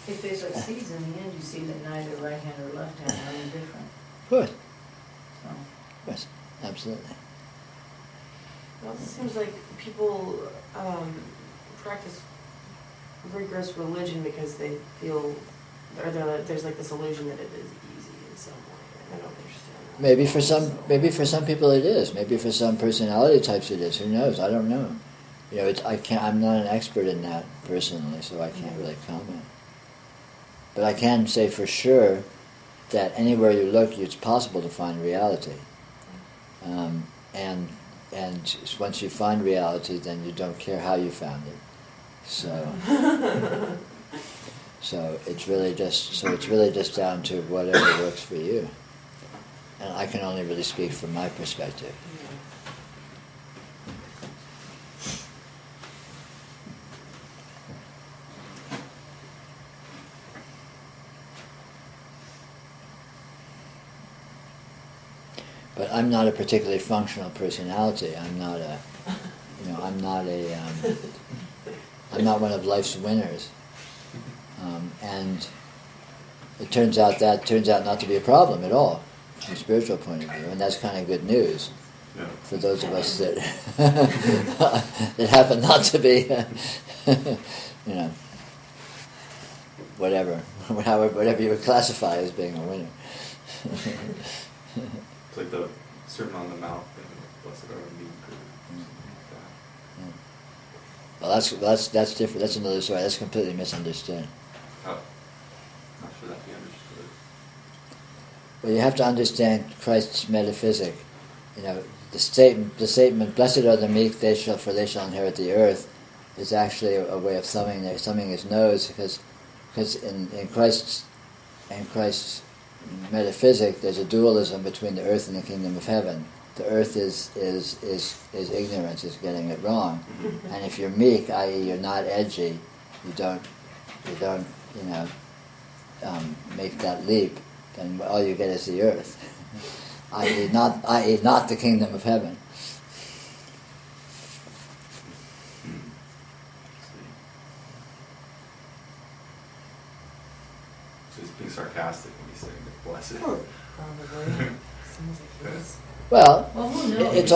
If they succeeds in the end, you see that neither right hand or left hand are any different. Good. So. Yes, absolutely. It also seems like people practice rigorous religion because they feel, there's like this illusion that it is easy in some way. I don't understand that. Maybe for some people it is. Maybe for some personality types it is. Who knows? I don't know. I'm not an expert in that personally, so I can't really comment. But I can say for sure that anywhere you look, it's possible to find reality. And once you find reality, then you don't care how you found it. So it's really just down to whatever works for you. And I can only really speak from my perspective. But I'm not a particularly functional personality. I'm not one of life's winners. And it turns out not to be a problem at all from a spiritual point of view, and that's kind of good news for those of us that that happen not to be, whatever you would classify as being a winner. It's like the Sermon on the Mount thing, blessed are the meek, or something like that. Well, that's different. That's another story. That's completely misunderstood. Oh, not sure that be understood. Well, you have to understand Christ's metaphysic. The statement, "Blessed are the meek, for they shall inherit the earth," is actually a way of thumbing his nose, because in Christ's metaphysic, there's a dualism between the earth and the kingdom of heaven. The earth is ignorance, is getting it wrong, and if you're meek, i.e., you're not edgy, you don't make that leap, then all you get is the earth, i.e., not the kingdom of heaven. So he's being sarcastic when he's saying the blessed. Probably. Seems like it is. Well, who knows? it's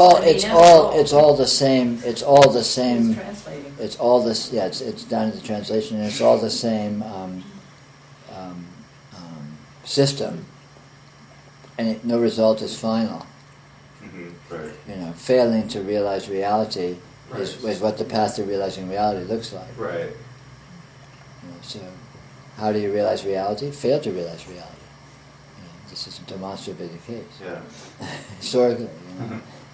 all the same. It's translating. It's all this. Yeah, it's down to the translation, and it's all the same system, and no result is final. Mm-hmm. Right. Failing to realize reality is what the path to realizing reality looks like. Right. So, how do you realize reality? Fail to realize reality. This is demonstrably the case. Yeah. Historically,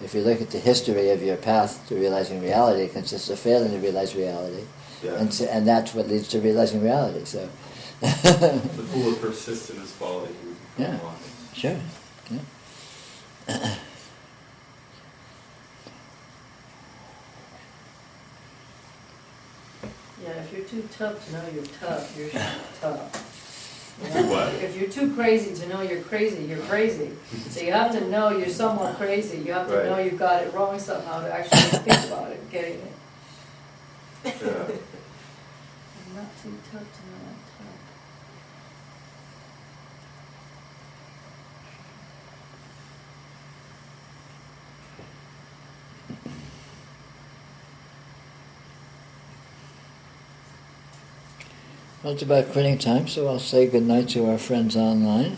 if you look at the history of your path to realizing reality, it consists of failing to realize reality, Yeah. and that's what leads to realizing reality. So, The fool that persists in his folly, he would become Yeah. wise. sure. Yeah. Yeah, if you're too tough to know you're tough, you're tough. You Too know? what? If you're too crazy to know you're crazy, you're crazy. So you have to know you're somewhat crazy. You have to Right. know you've got it wrong somehow to actually think about it, getting it. Yeah. I'm not too tough to know I'm tough. Well, it's about quitting time, so I'll say good night to our friends online.